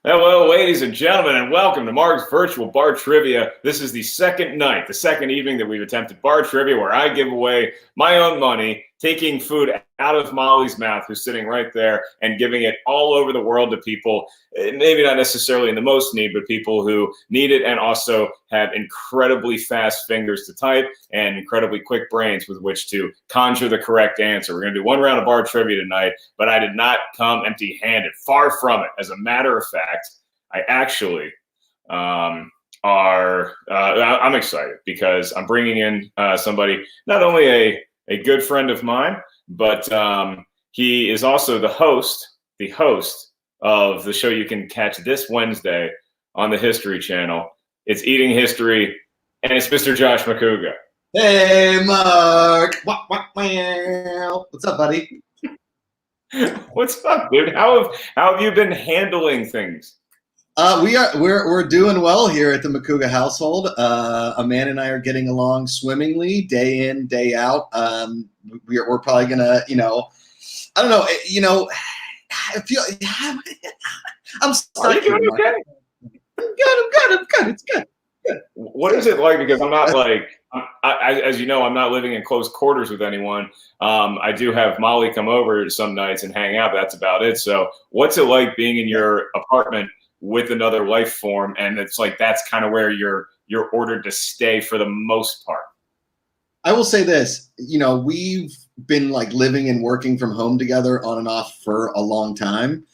Hello, ladies and gentlemen, and welcome to Mark's Virtual Bar Trivia. This is the second night, the second evening that we've attempted bar trivia where I give away my own money, taking food out of Molly's mouth, who's sitting right there, and giving it all over the world to people, maybe not necessarily in the most need, but people who need it and also have incredibly fast fingers to type and incredibly quick brains with which to conjure the correct answer. We're going to do one round of bar trivia tonight, but I did not come empty-handed. Far from it. As a matter of fact, I actually I'm excited because I'm bringing in somebody, not only a good friend of mine, but he is also the host of the show you can catch this Wednesday on the History Channel. It's Eating History, and it's Mr. Josh Macuga. Hey, Mark. What's up, buddy? What's up, dude? How have you been handling things? We're doing well here at the Macuga household. Amanda and I are getting along swimmingly, day in, day out. We're probably gonna, I don't know, I feel I'm sorry. Are you doing okay? I'm good. It's good. What is it like? Because I'm not as you know, I'm not living in close quarters with anyone. I do have Molly come over some nights and hang out, but that's about it. So what's it like being in your apartment with another life form? And it's like, that's kind of where you're ordered to stay for the most part. I will say this, we've been like living and working from home together on and off for a long time.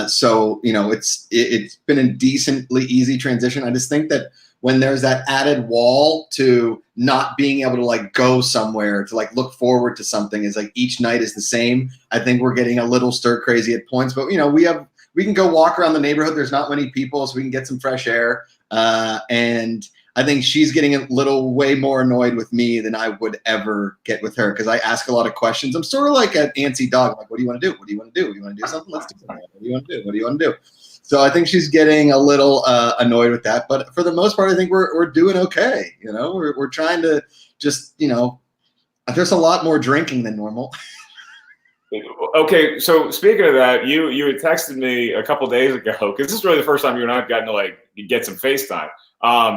So, it's been a decently easy transition. I just think that when there's that added wall to not being able to like go somewhere, to like look forward to something, is like each night is the same. I think we're getting a little stir crazy at points, but we can go walk around the neighborhood. There's not many people, so we can get some fresh air. And I think she's getting a little way more annoyed with me than I would ever get with her, because I ask a lot of questions. I'm sort of like an antsy dog. I'm like, what do you want to do? What do you want to do? You want to do something? Let's do something. What do you want to do? What do you want to do? So I think she's getting a little annoyed with that. But for the most part, I think we're doing okay. We're trying to just, there's a lot more drinking than normal. Okay, so speaking of that, you had texted me a couple days ago, because this is really the first time you and I have gotten to like get some FaceTime.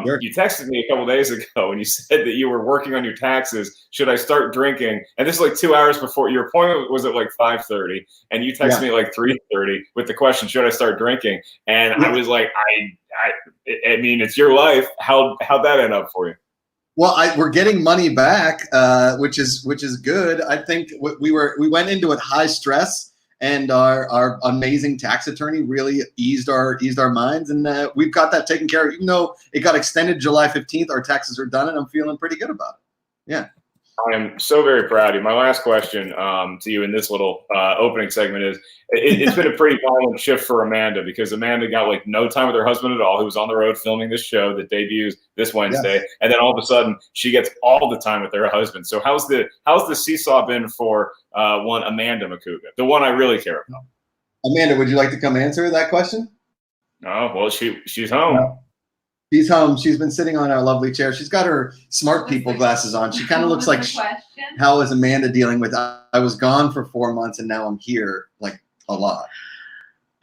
Sure. You texted me a couple days ago and you said that you were working on your taxes. Should I start drinking? And this is like 2 hours before your appointment was at like 5:30, and you texted me at like 3:30 with the question, should I start drinking? And I was like, I mean, it's your life. How'd that end up for you? Well, we're getting money back, which is good. I think we went into it high stress, and our amazing tax attorney really eased our minds, and we've got that taken care of. Even though it got extended July 15th, our taxes are done, and I'm feeling pretty good about it. Yeah. I am so very proud of you. My last question to you in this little opening segment is, it's been a pretty violent shift for Amanda, because Amanda got like no time with her husband at all, who was on the road filming this show that debuts this Wednesday. Yes. And then all of a sudden she gets all the time with her husband. So how's the seesaw been for one Amanda Macuga, the one I really care about? Amanda, would you like to come answer that question? Oh, well, she's home. No. She's home. She's been sitting on our lovely chair. She's got her smart people glasses on. She kind of looks like, how is Amanda dealing with, I was gone for 4 months and now I'm here like a lot.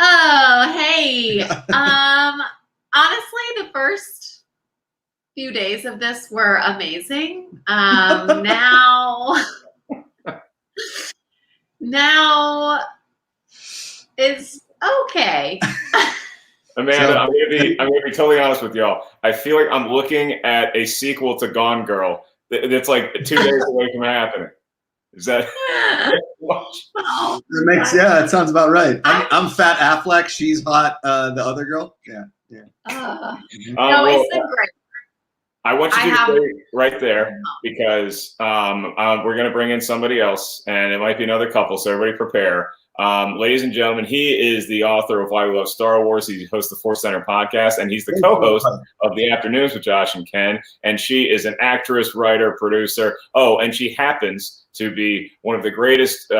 Oh, hey. Honestly, the first few days of this were amazing. Now it's okay. Amanda, I'm gonna be totally honest with y'all. I feel like I'm looking at a sequel to Gone Girl that's like 2 days away from happening. Is that? That sounds about right. I'm Fat Affleck. She's hot. The other girl. Yeah. No, it's been great. I want you to stay right there, because we're going to bring in somebody else, and it might be another couple, so everybody prepare. Ladies and gentlemen, he is the author of Why We Love Star Wars. He hosts the Force Center podcast, and he's the co-host of the Afternoons with Josh and Ken. And she is an actress, writer, producer. Oh, and she happens to be one of the greatest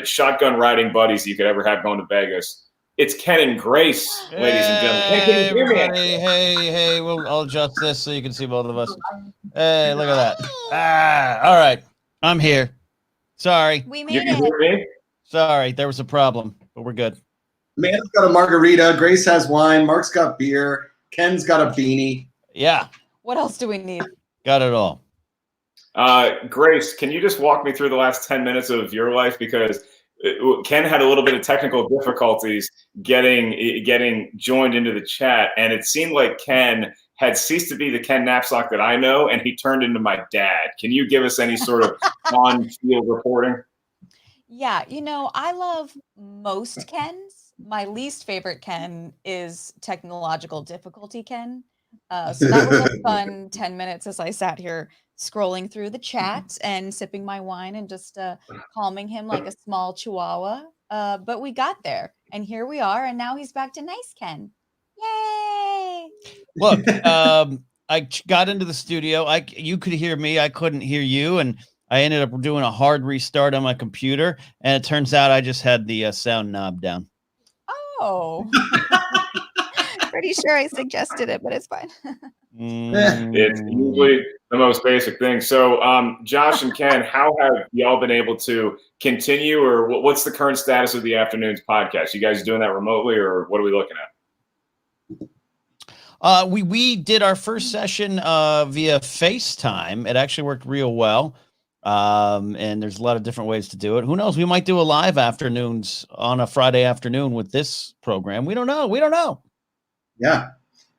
shotgun riding buddies you could ever have going to Vegas. It's Ken and Grace, ladies and gentlemen. Hey, everybody. Hey, I'll adjust this so you can see both of us. Hey, look at that. All right. I'm here. Sorry. We made it. You hear me? Sorry, there was a problem, but we're good. Amanda's got a margarita. Grace has wine. Mark's got beer. Ken's got a beanie. Yeah. What else do we need? Got it all. Grace, can you just walk me through the last 10 minutes of your life? Because Ken had a little bit of technical difficulties getting joined into the chat, and it seemed like Ken had ceased to be the Ken Napzok that I know, and he turned into my dad. Can you give us any sort of on-field reporting? Yeah, I love most Kens. My least favorite Ken is technological difficulty Ken. So that was a fun 10 minutes as I sat here scrolling through the chat and sipping my wine and just calming him like a small chihuahua. But we got there, and here we are, and now he's back to nice Ken. Yay! Look, I got into the studio. You could hear me. I couldn't hear you, and I ended up doing a hard restart on my computer, and it turns out I just had the sound knob down. Oh. Pretty sure I suggested it, but it's fine. It's usually the most basic thing. So, Josh and Ken, how have y'all been able to continue, or what's the current status of the Afternoons podcast? You guys doing that remotely, or what are we looking at? We did our first session via FaceTime. It actually worked real well. And there's a lot of different ways to do it. Who knows? We might do a live afternoons on a Friday afternoon with this program. We don't know. Yeah.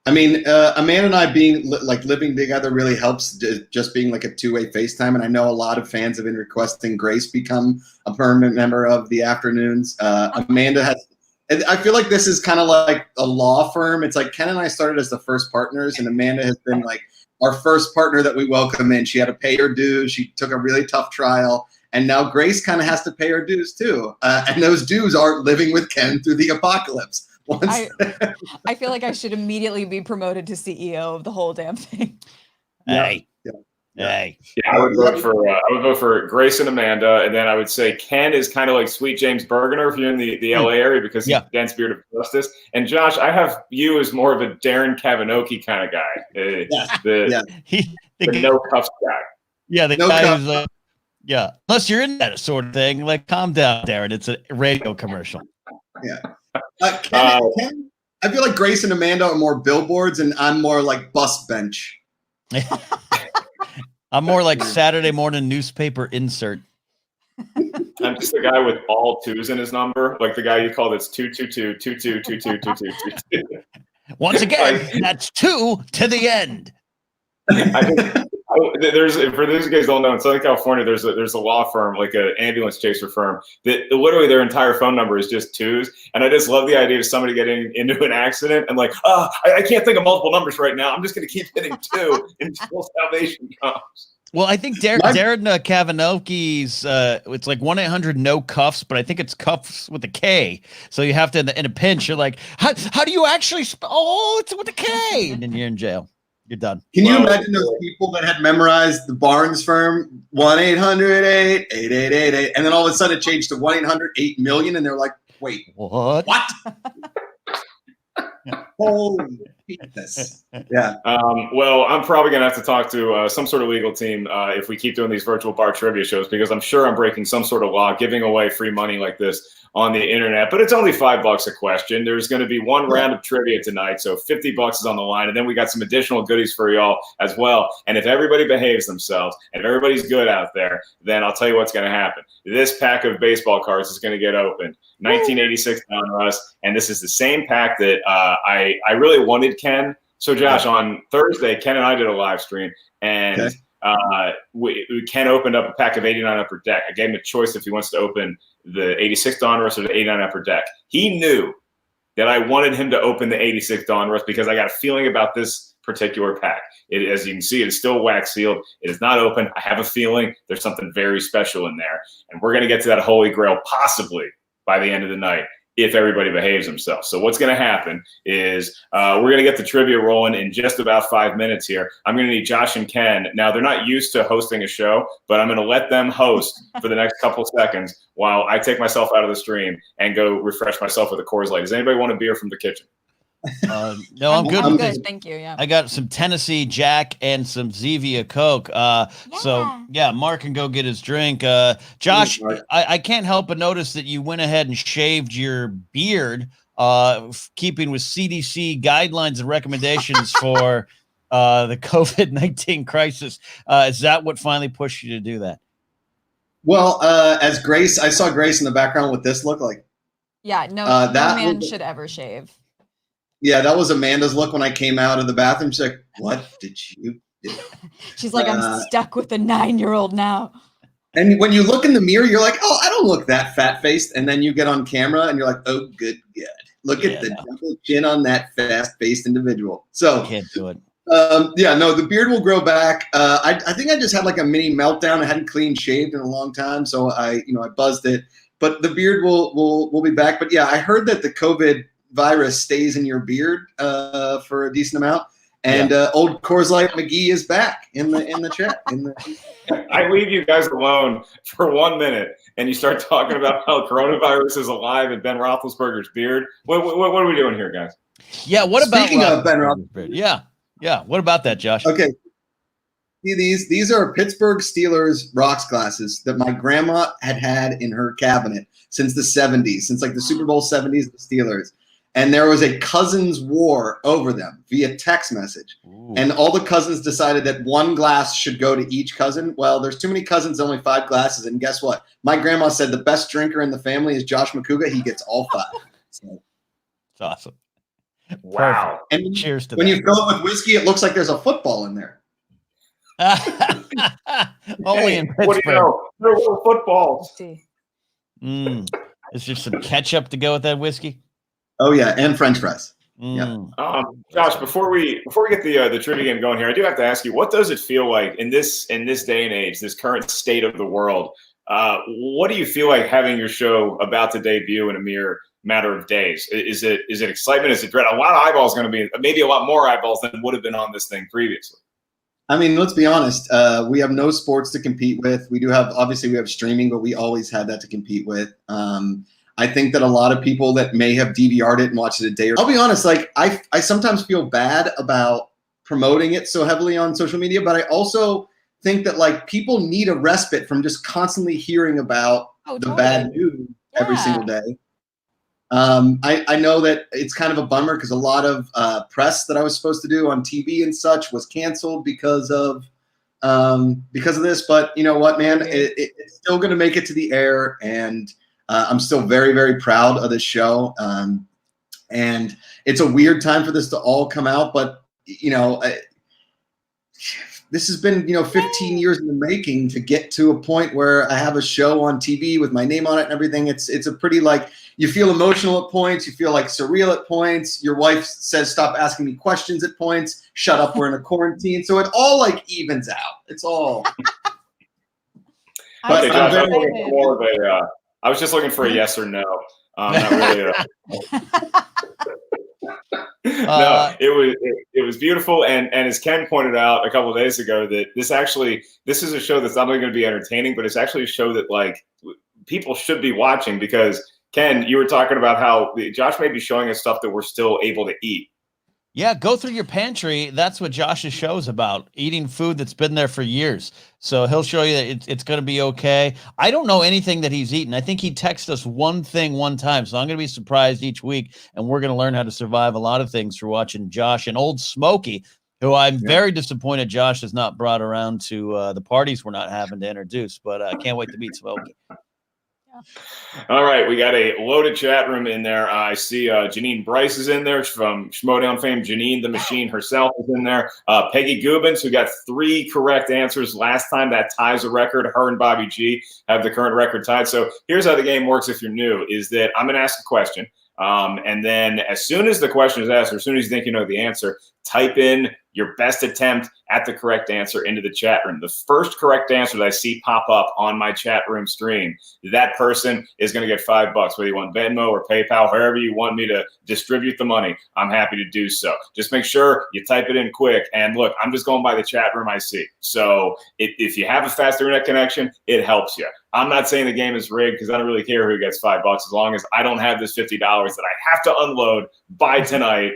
I mean, Amanda and I being living together really helps, just being like a two-way FaceTime. And I know a lot of fans have been requesting Grace become a permanent member of the Afternoons. Amanda has, and I feel like this is kind of like a law firm. It's like Ken and I started as the first partners, and Amanda has been like our first partner that we welcome in. She had to pay her dues. She took a really tough trial. And now Grace kind of has to pay her dues too. And those dues are living with Ken through the apocalypse. I feel like I should immediately be promoted to CEO of the whole damn thing. Hey. Yeah, I would vote for Grace and Amanda, and then I would say Ken is kind of like Sweet James Bergener if you're in the LA area, because he's Dan Spirit of Justice. And Josh, I have you as more of a Darren Kavanoki kind of guy, the no cuffs guy. Yeah, the no guy who's like, unless you're in that sort of thing, like calm down, Darren. It's a radio commercial. Yeah. Ken, I feel like Grace and Amanda are more billboards, and I'm more like bus bench. I'm more like Saturday morning newspaper insert. I'm just the guy with all twos in his number, like the guy you call that's 222. Once again, that's 2 to the end. There's, for those guys don't know, in Southern California, there's a law firm, like an ambulance chaser firm, that literally their entire phone number is just 2s. And I just love the idea of somebody getting into an accident and like, I can't think of multiple numbers right now. I'm just going to keep hitting 2 until salvation comes. Well, I think Darren Kavanoki's, it's like 1-800-NO cuffs, but I think it's cuffs with a K. So you have to, in a pinch, you're like, how do you actually it's with a K. And then you're in jail. You're done. Can you imagine those people that had memorized the Barnes firm 1-800-888-8888, and then all of a sudden it changed to 1-800-8-million, and they're like, wait, what? Holy Jesus. Yeah. Well, I'm probably going to have to talk to some sort of legal team if we keep doing these virtual bar trivia shows, because I'm sure I'm breaking some sort of law giving away free money like this on the internet. But it's only $5 a question. There's going to be one round of trivia tonight, so $50 is on the line, and then we got some additional goodies for y'all as well. And if everybody behaves themselves and if everybody's good out there, then I'll tell you what's going to happen. This pack of baseball cards is going to get opened. 1986 Donruss, and this is the same pack that I really wanted, Ken. So Josh, on Thursday, Ken and I did a live stream, and Ken opened up a pack of 89 Upper Deck. I gave him a choice if he wants to open the 86 Donruss or the 89 Upper Deck. He knew that I wanted him to open the 86 Donruss because I got a feeling about this particular pack. As you can see, it is still wax sealed. It is not open. I have a feeling there's something very special in there, and we're going to get to that holy grail possibly by the end of the night, if everybody behaves themselves. So what's going to happen is we're going to get the trivia rolling in just about 5 minutes here. I'm going to need Josh and Ken. Now, they're not used to hosting a show, but I'm going to let them host for the next couple seconds while I take myself out of the stream and go refresh myself with a Coors Light. Does anybody want a beer from the kitchen? No, I'm good. I'm because good. Thank you. Yeah. I got some Tennessee Jack and some Zevia Coke. So yeah, Mark can go get his drink. Josh, I can't help but notice that you went ahead and shaved your beard, keeping with CDC guidelines and recommendations for the COVID-19 crisis. Is that what finally pushed you to do that? Well, as Grace, I saw Grace in the background with this look like. Yeah, no that man should ever shave. Yeah, that was Amanda's look when I came out of the bathroom. She's like, "What did you do?" She's like, "I'm stuck with a 9-year-old now." And when you look in the mirror, you're like, "Oh, I don't look that fat-faced." And then you get on camera and you're like, "Oh, good God. Look at the double chin on that fast-faced individual." So can't do it. The beard will grow back. I think I just had like a mini meltdown. I hadn't clean shaved in a long time, so I buzzed it. But the beard will be back. But yeah, I heard that the COVID virus stays in your beard for a decent amount. And old Coors Light McGee is back in the chat. I leave you guys alone for 1 minute, and you start talking about how coronavirus is alive in Ben Roethlisberger's beard. What are we doing here, guys? Yeah, what about Speaking of Ben Roethlisberger? Yeah. What about that, Josh? Okay. See, these are Pittsburgh Steelers rocks glasses that my grandma had in her cabinet since the 70s, since like the Super Bowl 70s, the Steelers. And there was a cousins war over them via text message. Ooh. And all the cousins decided that one glass should go to each cousin. Well, there's too many cousins, only 5 glasses. And guess what? My grandma said the best drinker in the family is Josh Macuga. He gets all 5. So. It's awesome. Wow. And cheers to when that. you fill it with whiskey, it looks like there's a football in there. Only in Pittsburgh. What do you know? They're little footballs. Is there some ketchup to go with that whiskey? Oh yeah, and French fries. Yeah. Josh, before we get the trivia game going here, I do have to ask you, what does it feel like in this day and age, this current state of the world? What do you feel like having your show about to debut in a mere matter of days? Is it excitement? Is it dread? A lot of eyeballs going to be, maybe a lot more eyeballs than would have been on this thing previously. I mean, let's be honest. We have no sports to compete with. We have streaming, but we always had that to compete with. I think that a lot of people that may have DVR'd it and watched it a day. I'll be honest, like I sometimes feel bad about promoting it so heavily on social media, but I also think that like people need a respite from just constantly hearing about the bad news every single day. I know that it's kind of a bummer because a lot of press that I was supposed to do on TV and such was canceled because of this. But you know what, man, it's still going to make it to the air, and I'm still very, very proud of this show. And it's a weird time for this to all come out, but this has been 15 years in the making to get to a point where I have a show on TV with my name on it and everything. It's a pretty, like, you feel emotional at points, you feel like surreal at points. Your wife says stop asking me questions at points, shut up, we're in a quarantine. So it all like evens out. It's all But Josh, I'm looking for more of I was just looking for a yes or no. Not really no, it was beautiful, and as Ken pointed out a couple of days ago, that this is a show that's not only going to be entertaining, but it's actually a show that like people should be watching, because Ken, you were talking about how Josh may be showing us stuff that we're still able to eat. Yeah, go through your pantry. That's what Josh's show is about, eating food that's been there for years. So he'll show you that it's going to be okay. I don't know anything that he's eaten. I think he texted us one thing one time. So I'm going to be surprised each week, and we're going to learn how to survive a lot of things through watching Josh and Old Smokey, who I'm very disappointed Josh has not brought around to the parties we're not having to introduce. But I can't wait to meet Smokey. All right, we got a loaded chat room in there. I see Janine Bryce is in there from Schmodown fame. Janine the Machine herself is in there. Peggy Gubins, who got 3 correct answers last time. That ties a record. Her and Bobby G have the current record tied. So here's how the game works if you're new, is that I'm going to ask a question. And then as soon as the question is asked, or as soon as you think you know the answer, type in your best attempt at the correct answer into the chat room. The first correct answer that I see pop up on my chat room stream, that person is going to get $5. Whether you want Venmo or PayPal, however you want me to distribute the money, I'm happy to do so. Just make sure you type it in quick. And look, I'm just going by the chat room I see. So if you have a fast internet connection, it helps you. I'm not saying the game is rigged, because I don't really care who gets $5 as long as I don't have this $50 that I have to unload by tonight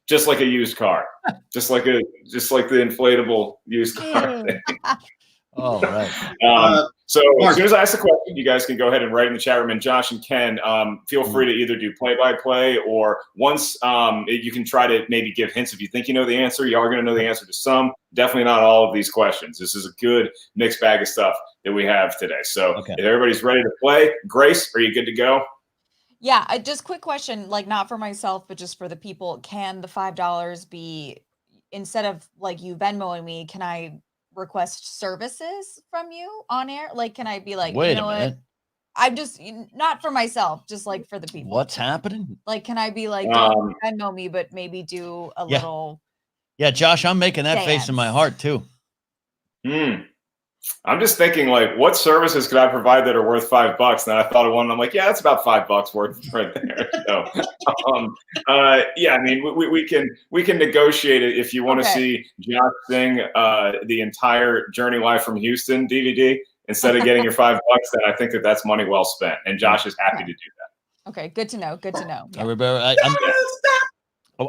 just like a used car, just like the inflatable used car thing. All right. So Mark. as soon as I ask the question, you guys can go ahead and write in the chat room. And Josh and Ken, feel free to either do play-by-play or once you can try to maybe give hints if you think you know the answer. You are going to know the answer to some, definitely not all of these questions. This is a good mixed bag of stuff that we have today. So if everybody's ready to play, Grace, are you good to go? Yeah, just quick question, like not for myself, but just for the people. Can the $5 be, instead of like you Venmoing me, can I request services from you on air? Like, can I be like, Wait you know a minute. what? I'm just not for myself, just like for the people. What's happening? Like, can I be like, don't Venmo me, but maybe do a little. Yeah, Josh, I'm making that face in my dance. heart too. I'm just thinking, like, what services could I provide that are worth $5? And then I thought of one, and I'm like, yeah, that's about $5 worth right there. So, yeah, I mean, we can negotiate it if you want to see Josh sing the entire Journey Live from Houston DVD instead of getting your $5. Then I think that's money well spent, and Josh is happy to do that. Okay, good to know. Good to know. Yeah.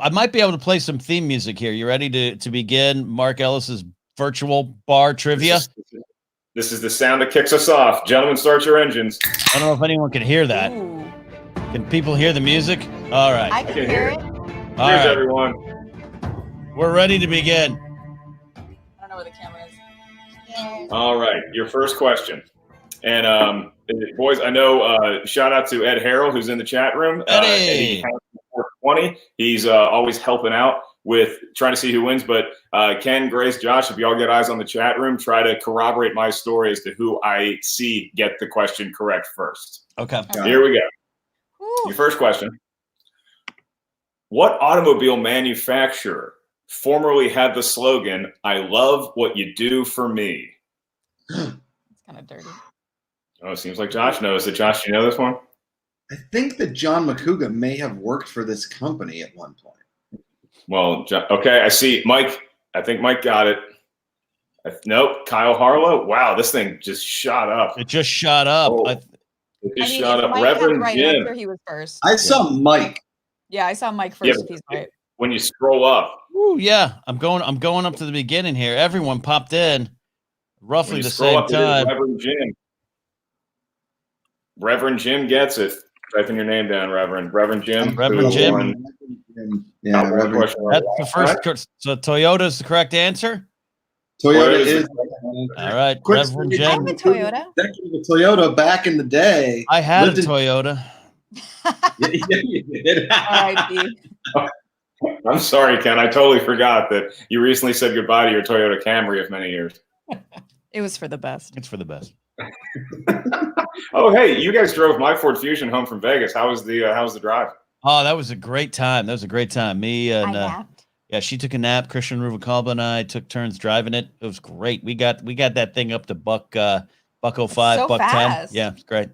I might be able to play some theme music here. You ready to begin Mark Ellis's virtual bar trivia? This is the sound that kicks us off. Gentlemen, start your engines. I don't know if anyone can hear that. Ooh. Can people hear the music? All right. I can hear it. All Here's right. everyone. We're ready to begin. I don't know where the camera is. All right, your first question. And boys, I know, shout out to Ed Harrell, who's in the chat room. Eddie. 20. He's always helping out with trying to see who wins. But Ken, Grace, Josh, if y'all get eyes on the chat room, try to corroborate my story as to who I see get the question correct first. Okay. Here we go. Ooh. Your first question. What automobile manufacturer formerly had the slogan, "I love what you do for me"? It's kind of dirty. Oh, it seems like Josh knows it. Josh, do you know this one? I think that John Macuga may have worked for this company at one point. Well, okay, I see. Mike, I think Mike got it. Nope, Kyle Harlow. Wow, this thing just shot up. It just shot up. Oh, it just shot up. Mike had the Reverend right Jim. answer, he was first. I saw Mike. Yeah, I saw Mike first. Yeah, if he's right. When you scroll up, Ooh, yeah. I'm going up to the beginning here. Everyone popped in roughly when you the scroll same up, it is time. Reverend Jim. Reverend Jim gets it. Typing your name down, Reverend. Reverend Jim. Reverend Jim. Yeah, Reverend. Question. That's the first. So Toyota's the correct answer. Toyota Toyota's is. All right, Quick Reverend story. I Jim. have a Toyota. Executive of Toyota back in the day. I had a lived in- Toyota. Yeah, you did. R.I.P. I'm sorry, Ken. I totally forgot that you recently said goodbye to your Toyota Camry of many years. It was for the best. It's for the best. Oh, hey, you guys drove my Ford Fusion home from Vegas. How was the drive? Oh, that was a great time. That was a great time. Me I and napped. yeah, she took a nap. Christian Rubalcaba and I took turns driving it. It was great. We got that thing up to buck 05, so buck fast. 10. Yeah, it's great.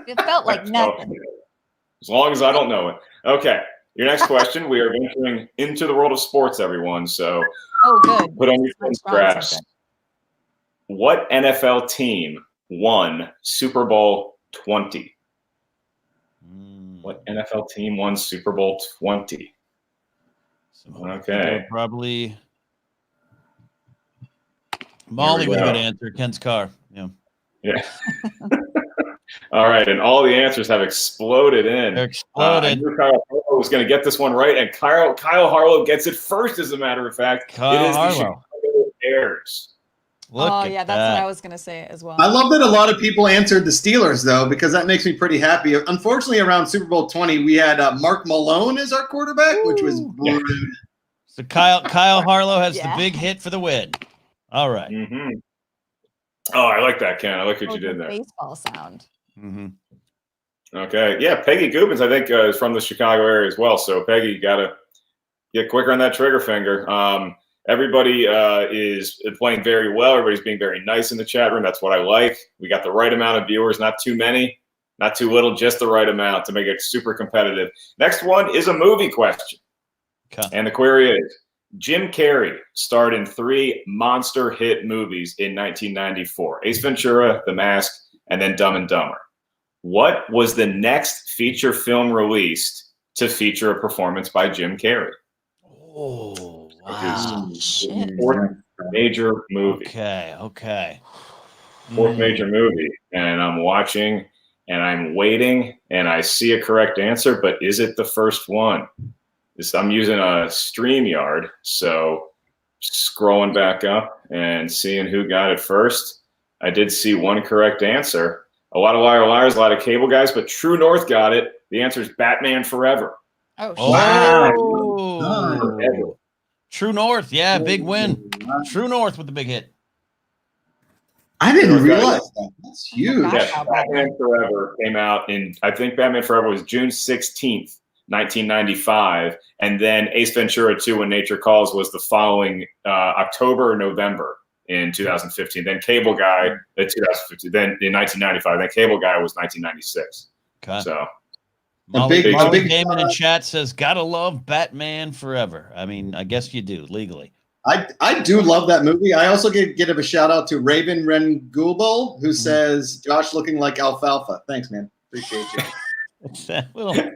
It felt like nothing. As long as I don't know it. Okay. Your next question. We are venturing into the world of sports, everyone. So Oh, good. put on your That's strong straps. something. What NFL team won Super Bowl 20? What NFL team won Super Bowl 20? Okay. Probably Molly with a good answer. Ken's car. Yeah. Yeah. All right, and all the answers have exploded in. They're exploded. I knew Kyle Harlow was going to get this one right, and Kyle Harlow gets it first, as a matter of fact. Kyle it is Harlow. the Chicago Bears. Look Oh, at yeah, that. that's what I was going to say as well. I love that a lot of people answered the Steelers, though, because that makes me pretty happy. Unfortunately, around Super Bowl 20, we had Mark Malone as our quarterback, which was Yeah. rude. So Kyle Harlow has Yeah. the big hit for the win. All right. Mm-hmm. Oh, I like that, Ken. I like what Oh, you did the there. baseball sound. Mm-hmm. Okay. Yeah, Peggy Gubens, I think, is from the Chicago area as well. So, Peggy, you got to get quicker on that trigger finger. Everybody is playing very well. Everybody's being very nice in the chat room. That's what I like. We got the right amount of viewers, not too many, not too little, just the right amount to make it super competitive. Next one is a movie question. Okay. And the query is, Jim Carrey starred in 3 monster hit movies in 1994. Ace Ventura, The Mask, and then Dumb and Dumber. What was the next feature film released to feature a performance by Jim Carrey? Oh, Wow. Shit. Fourth major movie. Okay. Fourth major movie. And I'm watching and I'm waiting and I see a correct answer, but is it the first one? I'm using a StreamYard, so scrolling back up and seeing who got it first. I did see one correct answer. A lot of liars, a lot of cable guys, but True North got it. The answer is Batman Forever. Oh, shit. Oh, True North. Yeah, big win. True North with the big hit. I didn't realize that. That's huge. Gosh. Yeah, Batman Forever came out in, I think Batman Forever was June 16th, 1995. And then Ace Ventura 2, When Nature Calls, was the following October or November in 2015. Then Cable Guy in 2015. Then in 1995. Then Cable Guy was 1996. Okay. So Molly a big Damon in chat says, "Gotta love Batman Forever." I mean, I guess you do legally. I do love that movie. I also give a shout out to Raven Rengulbel, who says, Josh looking like alfalfa. Thanks, man. Appreciate you. It's that little. do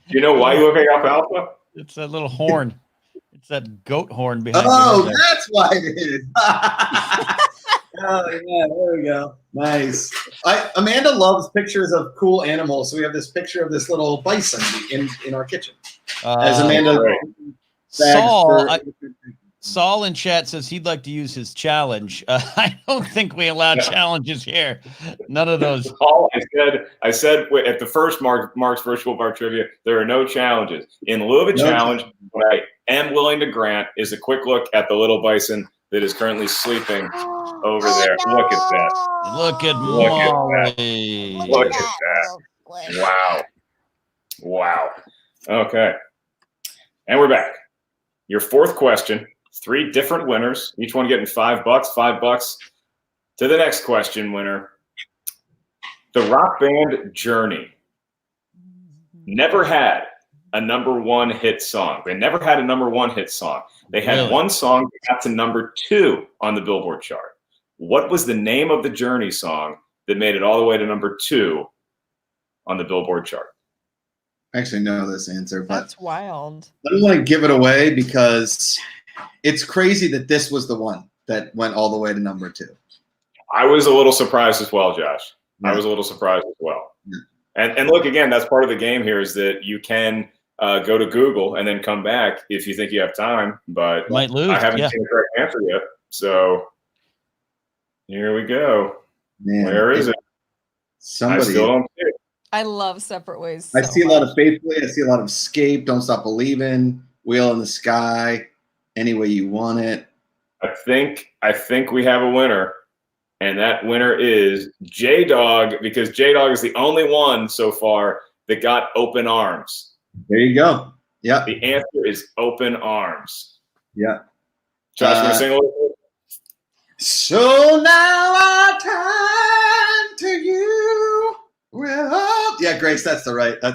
you know why you look like alfalfa? It's that little horn. It's that goat horn behind. Oh, your head that's why it is. Oh, yeah, there we go. Nice. Amanda loves pictures of cool animals, so we have this picture of this little bison in our kitchen. there. As Amanda Saul in chat says he'd like to use his challenge. I don't think we allow challenges here. None of those. All I said at the first Mark's Virtual Bar Trivia, there are no challenges. In lieu of a challenge, what I am willing to grant is a quick look at the little bison that is currently sleeping over there. Look at that. Look at Look Molly. Look at that. Wow. Okay. And we're back. Your fourth question. 3 different winners, each one getting $5. $5 to the next question winner. The rock band Journey never had a #1 hit song. They never had a #1 hit song. They had one song that got to #2 on the Billboard chart. What was the name of the Journey song that made it all the way to #2 on the Billboard chart? I actually know this answer, but That's wild. I don't want to give it away because it's crazy that this was the one that went all the way to #2. I was a little surprised as well, Josh. Yeah. I was a little surprised as well. Yeah. And look, again, that's part of the game here is that you can go to Google and then come back if you think you have time. But Might lose. I haven't seen the correct answer yet. So here we go. Man, Where is it? Somebody. I still don't see it. I love Separate Ways. I so see a lot much. of Faithfully. I see a lot of Escape, Don't Stop Believing, Wheel in the Sky, Any Way You Want It. I think we have a winner. And that winner is J-Dog, because J-Dog is the only one so far that got Open Arms. There you go. Yeah. The answer is Open Arms. Yeah. Josh, want to sing a little bit? So now I turn to you. Yeah, Grace, that's the right thing.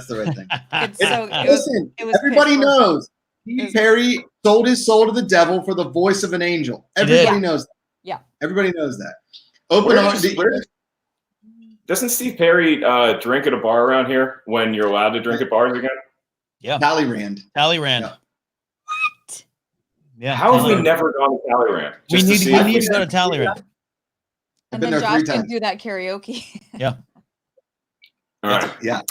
It's so. Listen, it was everybody pitch knows Steve Perry sold his soul to the devil for the voice of an angel. Everybody knows that. Yeah. Everybody knows that. Open Arms. Doesn't Steve Perry drink at a bar around here when you're allowed to drink at bars again? Yeah. Talleyrand. Talleyrand. Yeah. What? Yeah. How have we never gone to Talleyrand? We need if to go to Talleyrand. I've And been then there Josh 3 can times. do that karaoke. Yeah. All right. Yeah.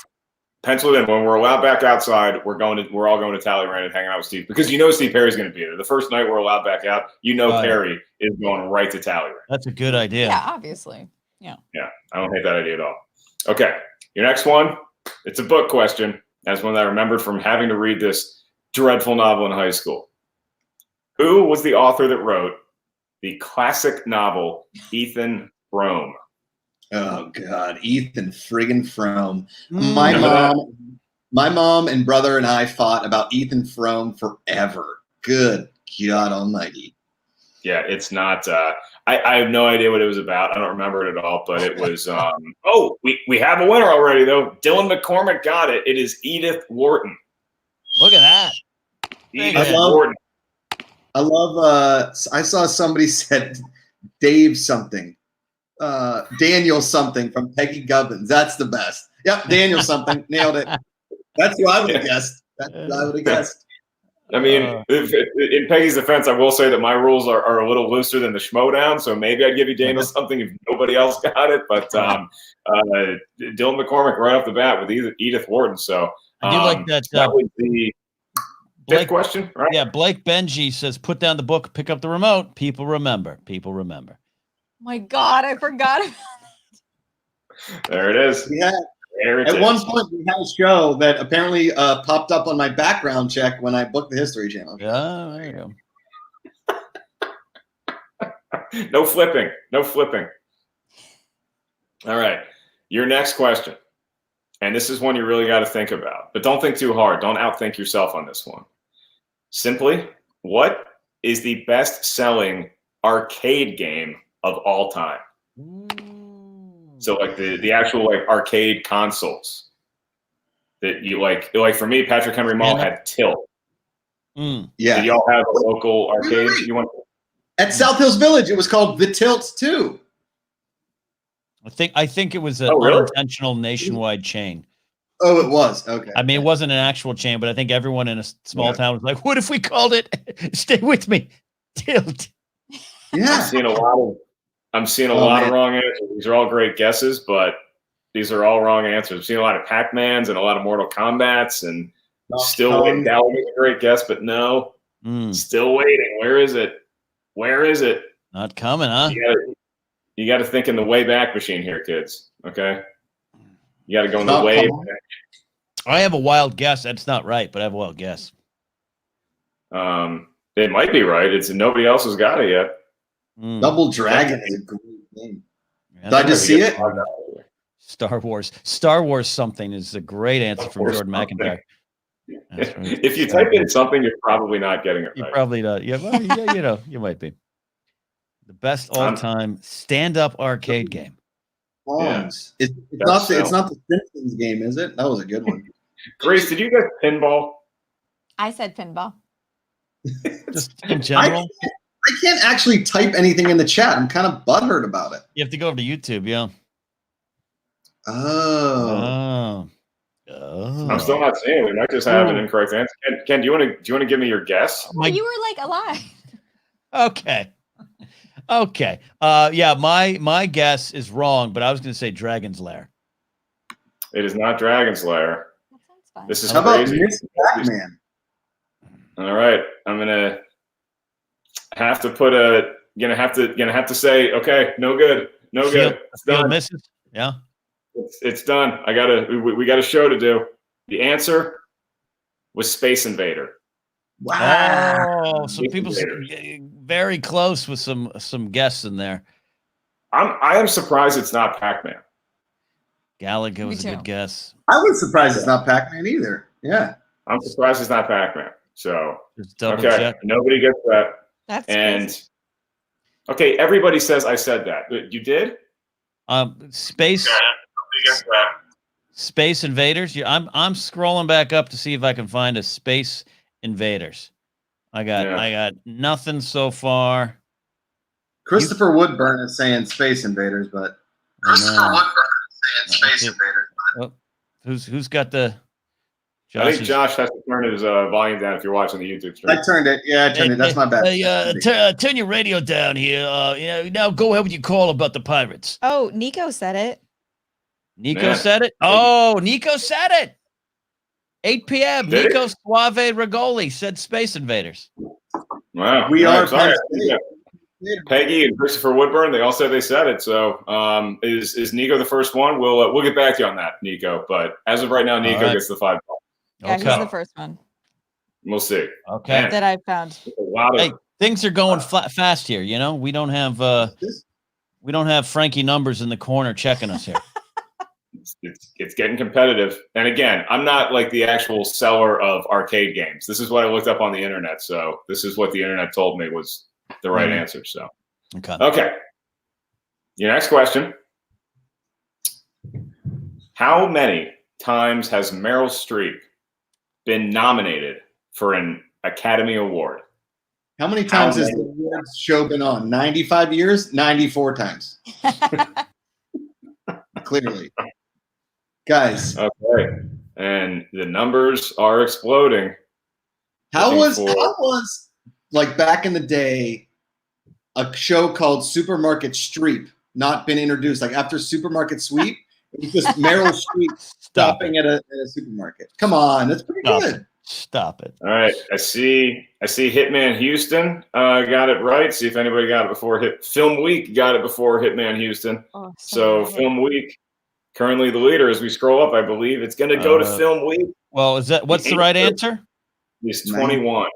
Pencil it in. When we're allowed back outside, we're all going to Talleyrand and hanging out with Steve because Steve Perry's going to be there. The first night we're allowed back out, Perry is going right to Talleyrand. That's a good idea. Yeah, obviously. Yeah. Yeah, I don't hate that idea at all. Okay, your next one, it's a book question. That's one that I remembered from having to read this dreadful novel in high school. Who was the author that wrote the classic novel Ethan Frome? Oh God, Ethan friggin' Frome. Mm. My mom and brother and I fought about Ethan Frome forever. Good God Almighty. Yeah, it's not. I have no idea what it was about. I don't remember it at all. But it was. We have a winner already though. Dylan McCormick got it. It is Edith Wharton. Look at that. Edith Wharton. I love. I saw somebody said Dave something. Daniel something from Peggy Gubbins. That's the best. Yep, Daniel something. Nailed it. That's who I would have guessed. That's who I would have guessed. I mean, in Peggy's defense, I will say that my rules are a little looser than the Schmodown, so maybe I'd give you Daniel something if nobody else got it. But Dylan McCormick right off the bat with Edith Wharton. So I do like that. That was the fifth question, right? Yeah, Blake Benji says, "Put down the book, pick up the remote. People remember. People remember." My God, I forgot about There it is. Yeah. At one point, we had a show that apparently popped up on my background check when I booked the History Channel. Yeah, there you go. No flipping. No flipping. All right. Your next question. And this is one you really got to think about. But don't think too hard. Don't outthink yourself on this one. Simply, what is the best-selling arcade game of all time? So like the actual like arcade consoles that you like for me, Patrick Henry Mall had Tilt. Yeah. Did y'all have a local arcade you went to? At South Hills Village, it was called The Tilt too. I think it was an unintentional nationwide chain. Oh, it was. Okay. I mean, it wasn't an actual chain, but I think everyone in a small town was like, "What if we called it? Stay with me, Tilt." Yeah. I'm seeing a lot of wrong answers. These are all great guesses, but these are all wrong answers. I'm seeing a lot of Pac-Mans and a lot of Mortal Kombats, and still waiting. That was a great guess, but no. Still waiting. Where is it? Where is it? Not coming, huh? You got to think in the way back machine here, kids. Okay? You got to go in the way back. I have a wild guess. That's not right, but I have a wild guess. It might be right. It's nobody else has got it yet. Double Dragon is a great game. Did I just see it? Star Wars something is a great answer from Jordan McIntyre. If you type in something, you're probably not getting it right. You probably not. Yeah, well, yeah, you might be. The best all-time stand-up arcade game. Yeah. It's not the Simpsons game, is it? That was a good one. Grace, did you get pinball? I said pinball. Just in general. I can't actually type anything in the chat. I'm kind of butthurt about it. You have to go over to YouTube, yeah. Oh. I'm still not seeing it. We might just have an incorrect answer. Ken, do you want to give me your guess? You were like alive. Okay. Yeah, my guess is wrong, but I was going to say Dragon's Lair. It is not Dragon's Lair. That sounds fun. This is How crazy. about Miss Batman? All right, I'm gonna have to put gonna have to say okay, no good. It's done. Misses. Yeah. It's done. We got a show to do. The answer was Space Invader. Wow. Oh, so people very close with some guests in there. I am surprised it's not Pac-Man. Gallagher was a good guess. I was surprised it's not Pac-Man either. Yeah. I'm surprised it's not Pac-Man. So just double check. Nobody gets that. That's crazy. Okay, everybody says I said that. You did? Space. Yeah, nobody gets that. Space Invaders. Yeah, I'm scrolling back up to see if I can find a Space Invaders. I got nothing so far. Christopher Woodburn is saying Space Invaders, but Who's got the? I think Josh has to turn his volume down if you're watching the YouTube stream. I turned it. Yeah, I turned it. That's my bad. Turn your radio down here. Now go ahead with your call about the Pirates. Oh, Nico said it. Nico said it? Oh, Nico said it. 8 p.m. Did Nico Suave Regoli said Space Invaders. Wow. We are Peggy and Christopher Woodburn, they all said they said it. So is Nico the first one? We'll get back to you on that, Nico. But as of right now, Nico gets the 5 points. Yeah, he's the first one. We'll see. Okay. That I've found. Hey, things are going fast here. You know, we don't have Frankie Numbers in the corner checking us here. It's getting competitive. And again, I'm not like the actual seller of arcade games. This is what I looked up on the internet. So this is what the internet told me was the right answer. So okay. Your next question. How many times has Meryl Streep been nominated for an Academy Award? How many times has the awards show been on? 95 years? 94 times. Clearly. Guys. Okay. And the numbers are exploding. How was like back in the day a show called Supermarket Streep not been introduced? Like after Supermarket Sweep, it was just Meryl Streep stopping at a supermarket. Come on, that's pretty good. Stop it. All right, I see Hitman Houston got it right. See if anybody got it before Film Week got it before Hitman Houston. Oh, so Film Week, currently the leader as we scroll up, I believe. It's going to go to Film Week. Well, what's the right answer? It's 21.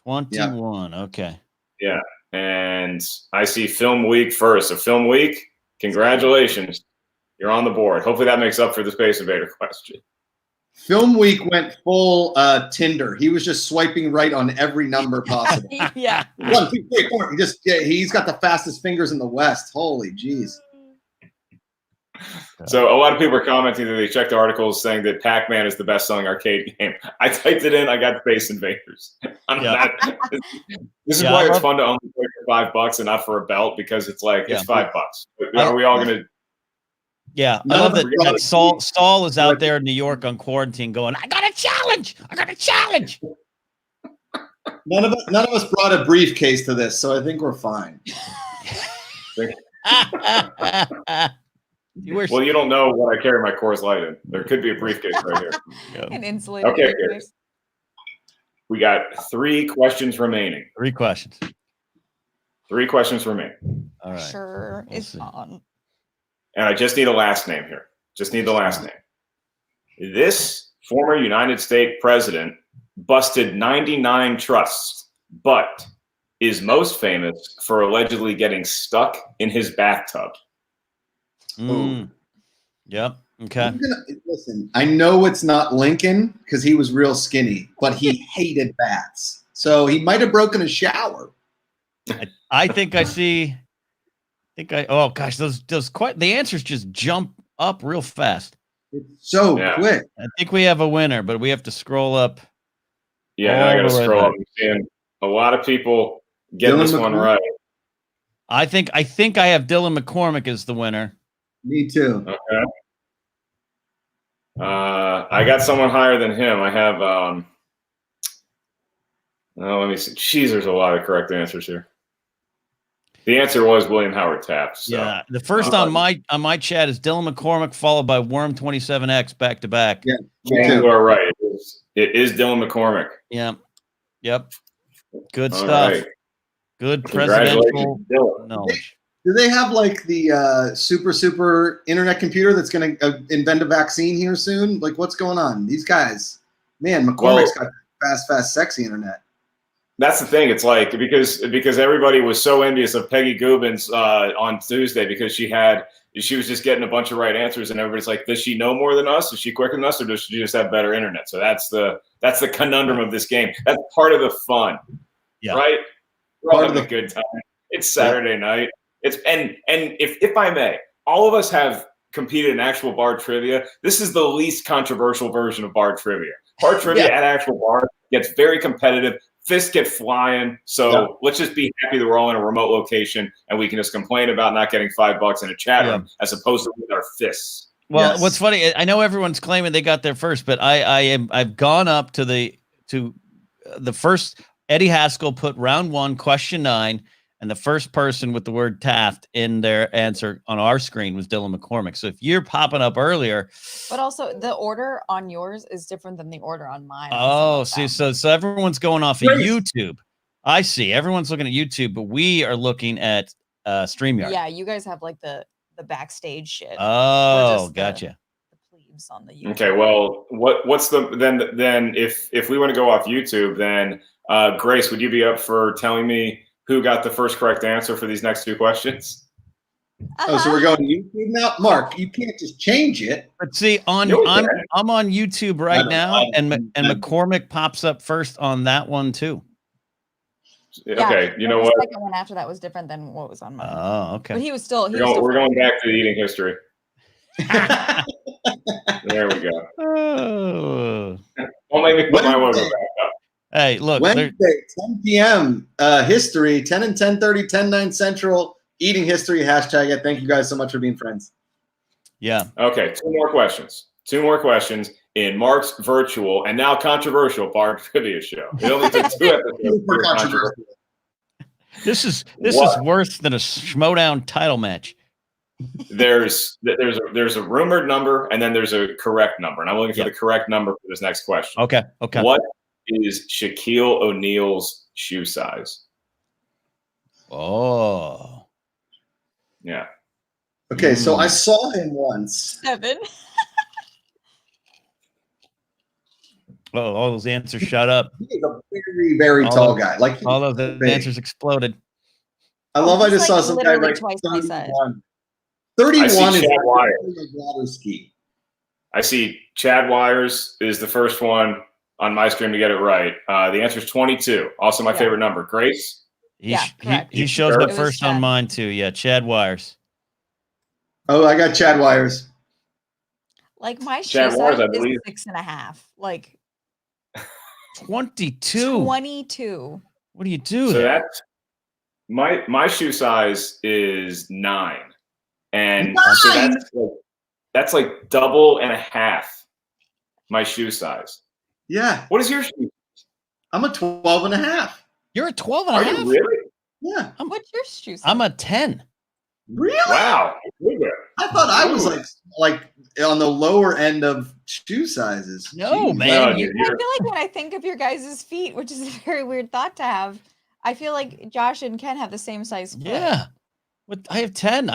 21, okay. Yeah, and I see Film Week first. So Film Week, congratulations. You're on the board. Hopefully that makes up for the Space Invader question. Film Week went full Tinder. He was just swiping right on every number possible. Yeah. 1, 2, 3, 4. He's got the fastest fingers in the West. Holy jeez. So a lot of people are commenting that they checked articles saying that Pac-Man is the best-selling arcade game. I typed it in. I got Space Invaders. This is why it's fun to only play for $5 and not for a belt, because it's like it's $5. Are we all gonna? Yeah, I love that Saul is out there in New York on quarantine going, I got a challenge. None of us brought a briefcase to this, so I think we're fine. Well, you don't know what I carry my Coors Light in. There could be a briefcase right here. An insulated briefcase. We got 3 questions remaining. 3 questions. 3 questions remaining. All right. Sure, it's on. And I just need a last name here. Just need the last name. This former United States president busted 99 trusts, but is most famous for allegedly getting stuck in his bathtub. Yep. Okay. Listen, I know it's not Lincoln because he was real skinny, but he hated baths. So he might have broken a shower. I think I see. Oh gosh, those the answers just jump up real fast. It's so quick. I think we have a winner, but we have to scroll up. Yeah, now I got to scroll up. I'm seeing a lot of people getting this one right. I think I have Dylan McCormick as the winner. Me too. Okay. I got someone higher than him. I have. Let me see. Jeez, there's a lot of correct answers here. The answer was William Howard Taft. So. Yeah, the first on my chat is Dylan McCormick, followed by Worm 27X back to back. Yeah, you are right. It is Dylan McCormick. Yeah, yep. Good stuff. Right. Good presidential knowledge. Do they have like the super internet computer that's going to invent a vaccine here soon? Like, what's going on? These guys, man, McCormick's got fast, sexy internet. That's the thing. It's like because everybody was so envious of Peggy Gubins on Tuesday because she was just getting a bunch of right answers, and everybody's like, does she know more than us? Is she quicker than us, or does she just have better internet? So that's the conundrum of this game. That's part of the fun, right? We're all having a good time. It's Saturday night. It's and if I may, all of us have competed in actual bar trivia. This is the least controversial version of bar trivia. Bar trivia at actual bar gets very competitive. Fists get flying. So let's just be happy that we're all in a remote location and we can just complain about not getting $5 in a chat room as opposed to with our fists. Well, what's funny, I know everyone's claiming they got there first, but I've gone up to the first. Eddie Haskell put round 1, question 9. And the first person with the word Taft in their answer on our screen was Dylan McCormick. So if you're popping up earlier. But also the order on yours is different than the order on mine. Oh, see, so everyone's going off of YouTube. I see. Everyone's looking at YouTube, but we are looking at StreamYard. Yeah, you guys have like the backstage shit. Oh, gotcha. The plebes on the YouTube. Okay, well, what's the then if we want to go off YouTube, then Grace, would you be up for telling me who got the first correct answer for these next 2 questions? Oh, so we're going to YouTube now? Mark, you can't just change it. But see, I'm on YouTube right now, and McCormick pops up first on that one too. Okay, you know what? The second one after that was different than what was on mine. Oh, okay. But he was still. We're going back to the eating history. There we go. Oh. Don't make me put my logo back up. Hey, look. Wednesday, 10 p.m. History, 10 and 10:30, 10/9 Central. Eating history #. Thank you guys so much for being friends. Yeah. Okay, 2 more questions. 2 more questions. in Mark's virtual and now controversial bar trivia show. It only took 2 episodes for controversial. This is What? worse than a Schmodown title match. There's a rumored number and then there's a correct number, and I'm looking for the correct number for this next question. Okay. What is Shaquille O'Neal's shoe size? Oh. Yeah. Okay, so I saw him once. 7. Oh, all those answers shut up. He's a very, very tall guy. Like All those answers exploded. I love. I He's just saw like some guy literally like twice my size. 31. 31 is Chad Wire. a water ski. I see Chad Wires is the first one on my stream to get it right. The answer is 22. Also my favorite number. Grace? He shows up first on mine too. Yeah, Chad Wires. Oh, I got Chad Wires. Like my shoe Chad Wires, size I believe. is 6.5. Like 22. 22. What do you do So there? that's my shoe size is 9. And so that's like double and a half my shoe size. Yeah. What is your shoe? I'm a 12 and a half. You're a 12 and a Are half? you really? Yeah. What's your shoe size? I'm a 10. Really? Wow. I thought I was like on the lower end of shoe sizes. No, Jeez. man. I feel like when I think of your guys' feet, which is a very weird thought to have, I feel like Josh and Ken have the same size foot. Yeah. I have 10.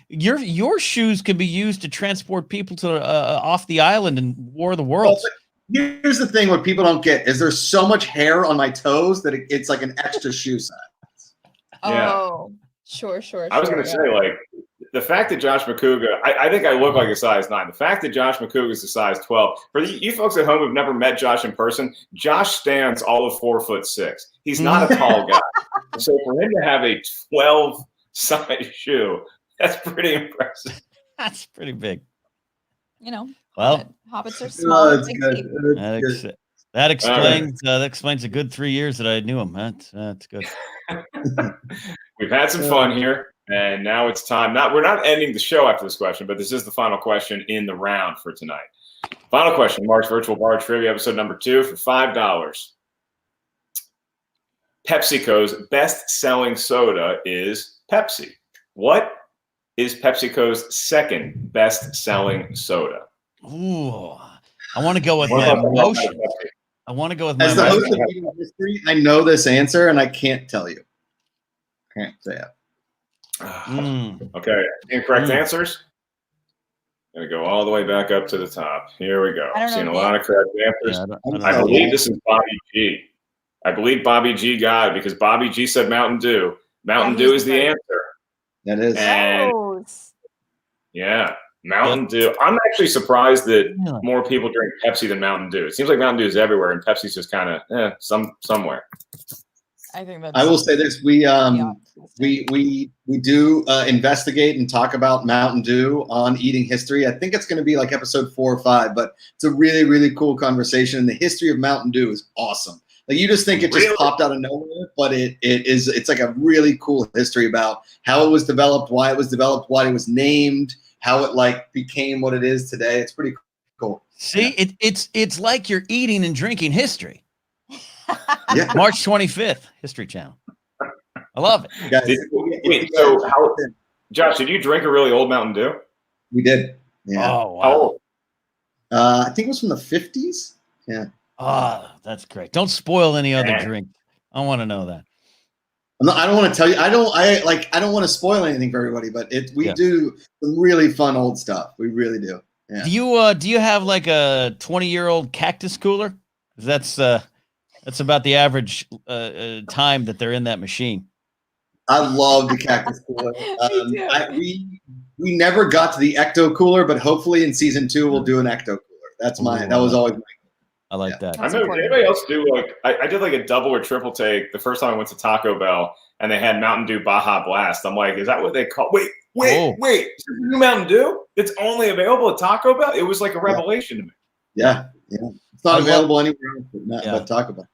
Your shoes can be used to transport people to off the island and War of the Worlds. Here's the thing: what people don't get is there's so much hair on my toes that it's like an extra shoe size. Oh, sure. I was going to say, like, the fact that Josh Macuga, I think I look like a size 9. The fact that Josh Macuga is a size 12. For you folks at home who've never met Josh in person, Josh stands all of 4'6". He's not a tall guy. So for him to have a 12 size shoe, that's pretty impressive. That's pretty big. You know, Well, hobbits are small. It's big good. feet. It's good. That explains a good 3 years that I knew him. That's good. We've had some fun here, and now it's time. We're not ending the show after this question, but this is the final question in the round for tonight. Final question, Mark's Virtual Bar Trivia, episode number 2 for $5. PepsiCo's best-selling soda is Pepsi. What is PepsiCo's second best-selling soda? Ooh, I want to go with my emotion. I want to go with my As the host emotion. of Eating History, I know this answer and I can't tell you. Can't say it. Okay, incorrect answers. Gonna go all the way back up to the top. Here we go. Seeing a lot of correct answers. Yeah, I believe this is Bobby G. I believe Bobby G got it because Bobby G said Mountain Dew. Mountain Dew is the answer. That is. And Gross. yeah, Mountain Dew. I'm actually surprised that more people drink Pepsi than Mountain Dew. It seems like Mountain Dew is everywhere, and Pepsi's just kind of somewhere. I think that's. I will say this: we do investigate and talk about Mountain Dew on Eating History. I think it's going to be like episode 4 or 5, but it's a really, really cool conversation. The history of Mountain Dew is awesome. Like you just think it just popped out of nowhere, but it's like a really cool history about how it was developed, why it was developed, why it was named, how it like became what it is today. It's pretty cool. See, it's like you're eating and drinking history. Yeah. March 25th, History Channel. I love it. Guys, Josh, did you drink a really old Mountain Dew? we did. Yeah. Oh, wow. I think it was from the 50s. Yeah. Oh, that's great. Don't spoil any other drink. I want to know that. I don't want to tell you. I don't want to spoil anything for everybody, but we do some really fun old stuff. We really do. Yeah. Do you have like a 20-year-old cactus cooler? That's about the average time that they're in that machine. I love the cactus cooler. We never got to the ecto cooler, but hopefully in season 2 we'll do an ecto cooler. That was always my. I like that. I remember, did anybody else do I did like a double or triple take the first time I went to Taco Bell and they had Mountain Dew Baja Blast. I'm like, is that what they call? Wait, is this new Mountain Dew? It's only available at Taco Bell. It was like a revelation to me. Yeah. It's not available anywhere else but Taco Bell.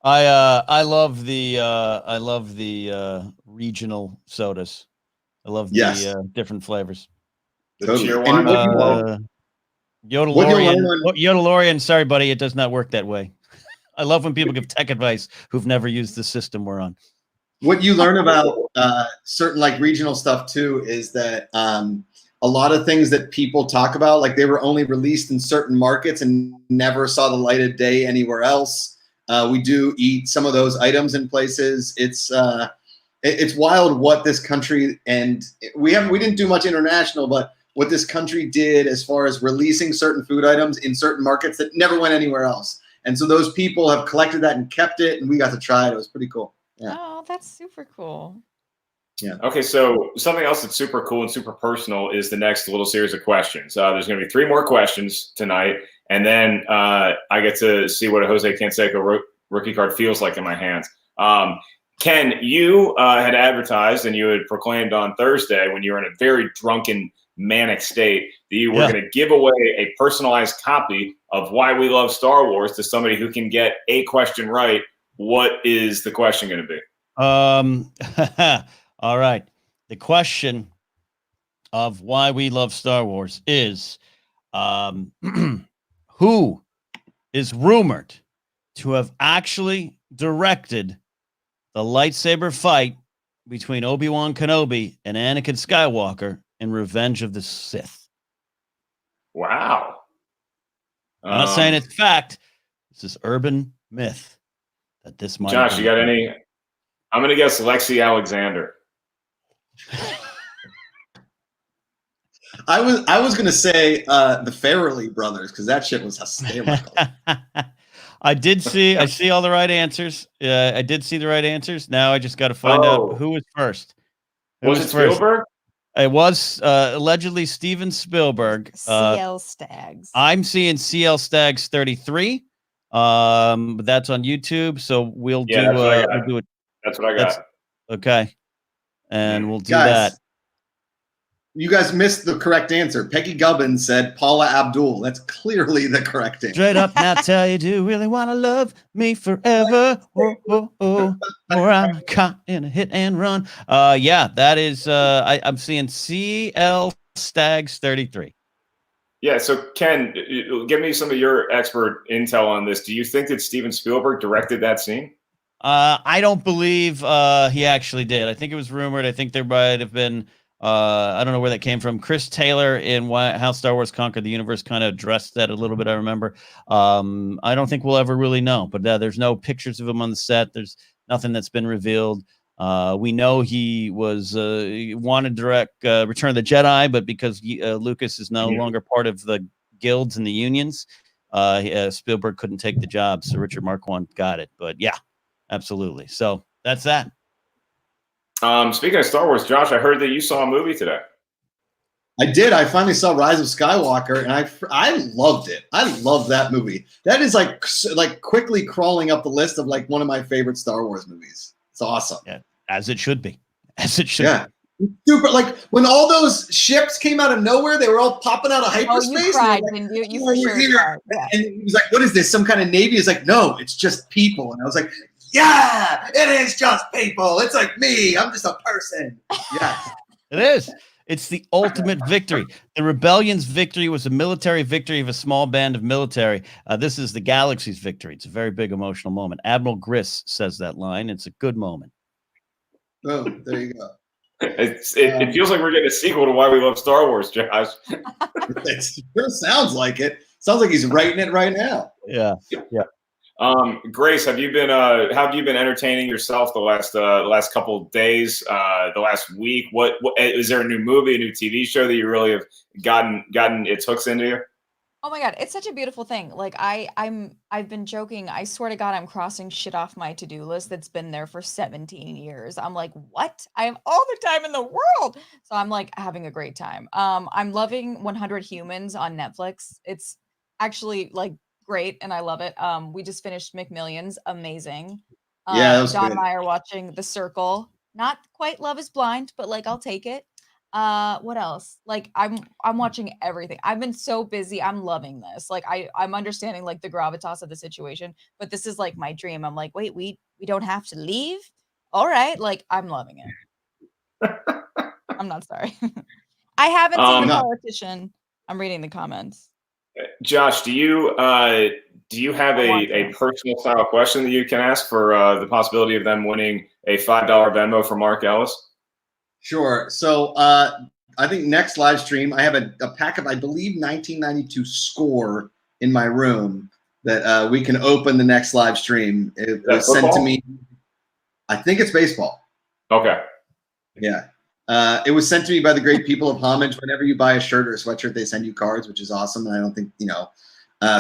I love the regional sodas. I love the different flavors. The Cheerwine. Yodelorian, sorry, buddy, it does not work that way. I love when people give tech advice who've never used the system we're on. What you learn about certain like regional stuff too is that a lot of things that people talk about, like they were only released in certain markets and never saw the light of day anywhere else. We do eat some of those items in places. It's wild what this country, and we didn't do much international, but what this country did as far as releasing certain food items in certain markets that never went anywhere else. And so those people have collected that and kept it, and we got to try it. It was pretty cool. Yeah. Oh, that's super cool. Yeah. Okay, so something else that's super cool and super personal is the next little series of questions. There's going to be 3 more questions tonight, and then I get to see what a Jose Canseco rookie card feels like in my hands. Ken, you had advertised and you had proclaimed on Thursday when you were in a very drunken, manic state that you were going to give away a personalized copy of Why We Love Star Wars to somebody who can get a question right. What is the question going to be? All right. The question of Why We Love Star Wars is who is rumored to have actually directed the lightsaber fight between Obi-Wan Kenobi and Anakin Skywalker in Revenge of the Sith? Wow. I'm not saying it's fact. This is urban myth that this might. Josh, you got any? I'm going to guess Lexi Alexander. I was going to say the Farrelly brothers because that shit was hysterical. I see all the right answers. I did see the right answers. Now I just got to find out who was first. Was it Spielberg? It was allegedly Steven Spielberg. CL Stags. I'm seeing CL Stags 33. But that's on YouTube. So we'll do it. That's what I got. Okay. And we'll do that. You guys missed the correct answer. Peggy Gubbins said Paula Abdul. That's clearly the correct answer. Straight up, now tell you, do you really want to love me forever? Or I'm caught in a hit and run. Yeah, that is, I'm seeing CL Stags 33. Yeah, so Ken, give me some of your expert intel on this. Do you think that Steven Spielberg directed that scene? I don't believe he actually did. I think it was rumored. I think there might have been, I don't know where that came from. Chris Taylor in How Star Wars Conquered the Universe kind of addressed that a little bit, I remember. I don't think we'll ever really know, but there's no pictures of him on the set. There's nothing that's been revealed. We know he was wanted to direct Return of the Jedi, but because Lucas is no longer part of the guilds and the unions, Spielberg couldn't take the job, so Richard Marquand got it. But yeah, absolutely. So that's that. Speaking of Star Wars, Josh, I heard that you saw a movie today. I did. I finally saw Rise of Skywalker, and I loved it. I love that movie. That is like quickly crawling up the list of like one of my favorite Star Wars movies. It's awesome. Yeah, as it should be. As it should. Yeah. Super. Like when all those ships came out of nowhere, they were all popping out of hyperspace. Oh, you cried, didn't you? You for sure cried. Yeah. And he was like, "What is this? Some kind of navy?" He's like, "No, it's just people." And I was like, "Yeah, it is just people. It's like me. I'm just a person." Yeah. It is. It's the ultimate victory. The rebellion's victory was a military victory of a small band of military. This is the galaxy's victory. It's a very big emotional moment. Admiral Griss says that line. It's a good moment. Oh, there you go. It feels like we're getting a sequel to Why We Love Star Wars, Josh. It sure sounds like it. Sounds like he's writing it right now. Yeah. Grace, have you been how have you been entertaining yourself the last couple of days, the last week? What is there a new movie, a new TV show that you really have gotten its hooks into you? Oh my God, it's such a beautiful thing. Like I've been joking. I swear to God, I'm crossing shit off my to-do list that's been there for 17 years. I'm like, what? I have all the time in the world. So I'm like having a great time. I'm loving 100 Humans on Netflix. It's actually like great and I love it. We just finished McMillions, amazing. Yeah, that was John good. and I are watching The Circle. Not quite Love is Blind, but like I'll take it. What else? Like I'm watching everything. I've been so busy. I'm loving this. Like I'm understanding like the gravitas of the situation, but this is like my dream. I'm like, wait, we don't have to leave. All right, like I'm loving it. I'm not sorry. I haven't seen The Politician. I'm reading the comments. Josh, do you have a personal style question that you can ask for the possibility of them winning a $5 Venmo for Mark Ellis? Sure. So I think next live stream, I have a pack of, I believe, 1992 Score in my room that we can open the next live stream. It was sent to me. I think it's baseball. Okay. Yeah. It was sent to me by the great people of Homage. Whenever you buy a shirt or a sweatshirt, they send you cards, which is awesome. And I don't think,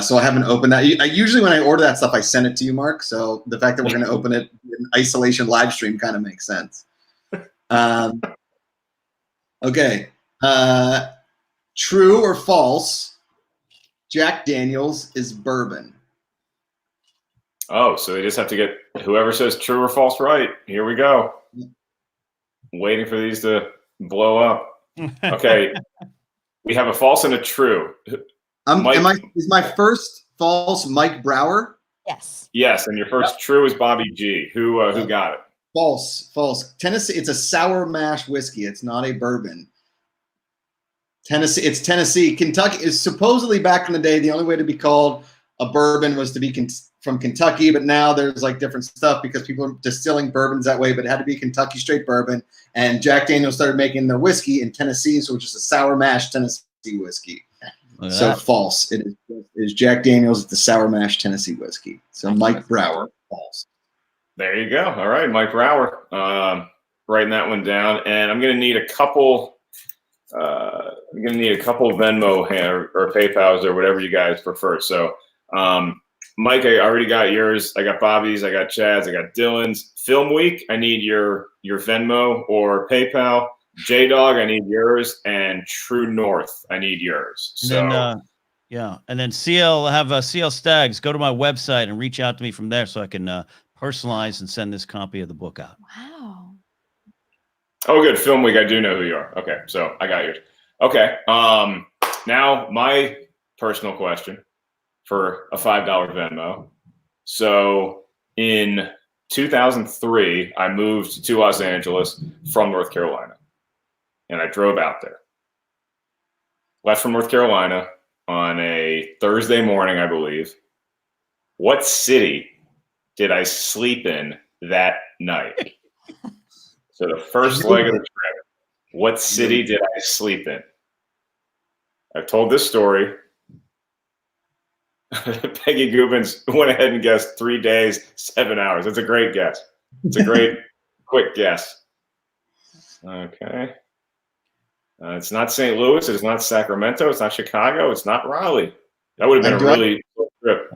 so I haven't opened that. I usually, when I order that stuff, I send it to you, Mark. So the fact that we're going to open it in isolation live stream kind of makes sense. Okay. True or false, Jack Daniels is bourbon? Oh, so they just have to get whoever says true or false right. Here we go. Waiting for these to blow up. Okay. We have a false and a true. Is my first false Mike Brower? Yes. Yes, and your first true is Bobby G. Who got it? False. Tennessee. It's a sour mash whiskey. It's not a bourbon. Tennessee. It's Tennessee. Kentucky is supposedly back in the day. The only way to be called a bourbon was to be from Kentucky, but now there's like different stuff because people are distilling bourbons that way. But it had to be Kentucky straight bourbon. And Jack Daniels started making their whiskey in Tennessee, so it's just a sour mash Tennessee whiskey. So false. It is Jack Daniels, the sour mash Tennessee whiskey. So Mike Brower, false. There you go. All right, Mike Brower. Writing that one down, and I'm going to need a couple. Venmo or PayPal's or whatever you guys prefer. So, Mike, I already got yours. I got Bobby's. I got Chad's. I got Dylan's. Film Week, I need your Venmo or PayPal. J-Dog, I need yours, and True North, I need yours. So and then CL Staggs. Go to my website and reach out to me from there so I can personalize and send this copy of the book out. Wow. Oh, good. Film Week, I do know who you are. Okay, so I got yours. Okay, now my personal question for a $5 Venmo. So in 2003, I moved to Los Angeles from North Carolina. And I drove out there. Left from North Carolina on a Thursday morning, I believe. What city did I sleep in that night? So the first leg of the trip, what city did I sleep in? I've told this story. Peggy Gubins went ahead and guessed 3 days, 7 hours. It's a great guess. It's a great, quick guess. Okay. It's not St. Louis. It's not Sacramento. It's not Chicago. It's not Raleigh. That would have been a really cool trip.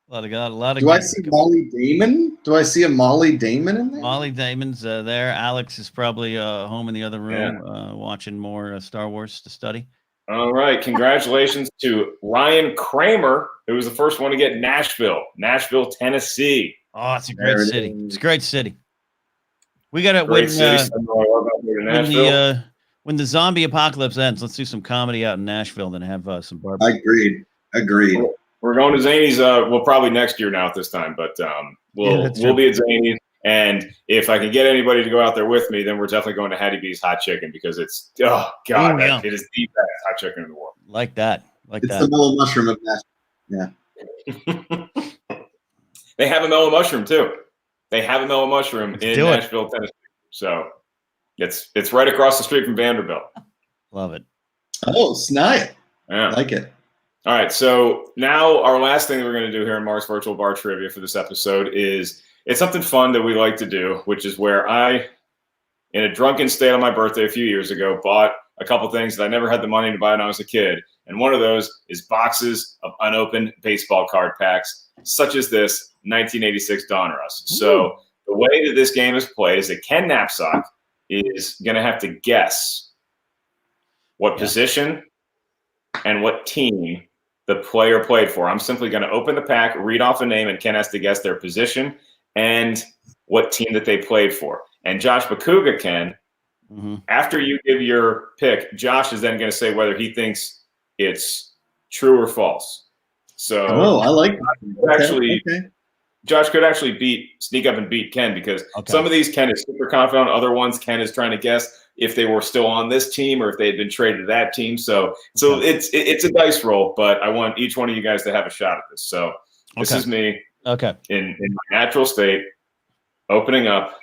A lot of. Do I see Molly Damon? Do I see a Molly Damon in there? Molly Damon's there. Alex is probably home in the other room watching more Star Wars to study. All right. Congratulations to Ryan Kramer, who was the first one to get Nashville, Tennessee. Oh, it's a great city. It's a great city. We got to when the zombie apocalypse ends, let's do some comedy out in Nashville, then have some barbecue. Agreed. We're going to Zany's. Well, probably next year now at this time, but we'll be at Zany's. And if I can get anybody to go out there with me, then we're definitely going to Hattie B's Hot Chicken because it is the best hot chicken in the world. Like that. It's the mellow mushroom of Nashville. Yeah. They have a mellow mushroom too. They have a mellow mushroom in Nashville, Tennessee. So it's right across the street from Vanderbilt. Love it. Oh, snide. Yeah. I like it. All right. So now our last thing that we're going to do here in Mark's Virtual Bar Trivia for this episode is it's something fun that we like to do, which is where I, in a drunken state on my birthday a few years ago, bought a couple things that I never had the money to buy when I was a kid. And one of those is boxes of unopened baseball card packs, such as this 1986 Donruss. So the way that this game is played is that Ken Napzok is going to have to guess what position and what team the player played for. I'm simply going to open the pack, read off a name, and Ken has to guess their position and what team that they played for. And Josh Macuga, Ken, after you give your pick, Josh is then going to say whether he thinks it's true or false. So I like that. Josh could actually sneak up and beat Ken because some of these Ken is super confident, other ones Ken is trying to guess. if they were still on this team or if they had been traded to that team. So it's a dice roll, but I want each one of you guys to have a shot at this. So this is me in my natural state opening up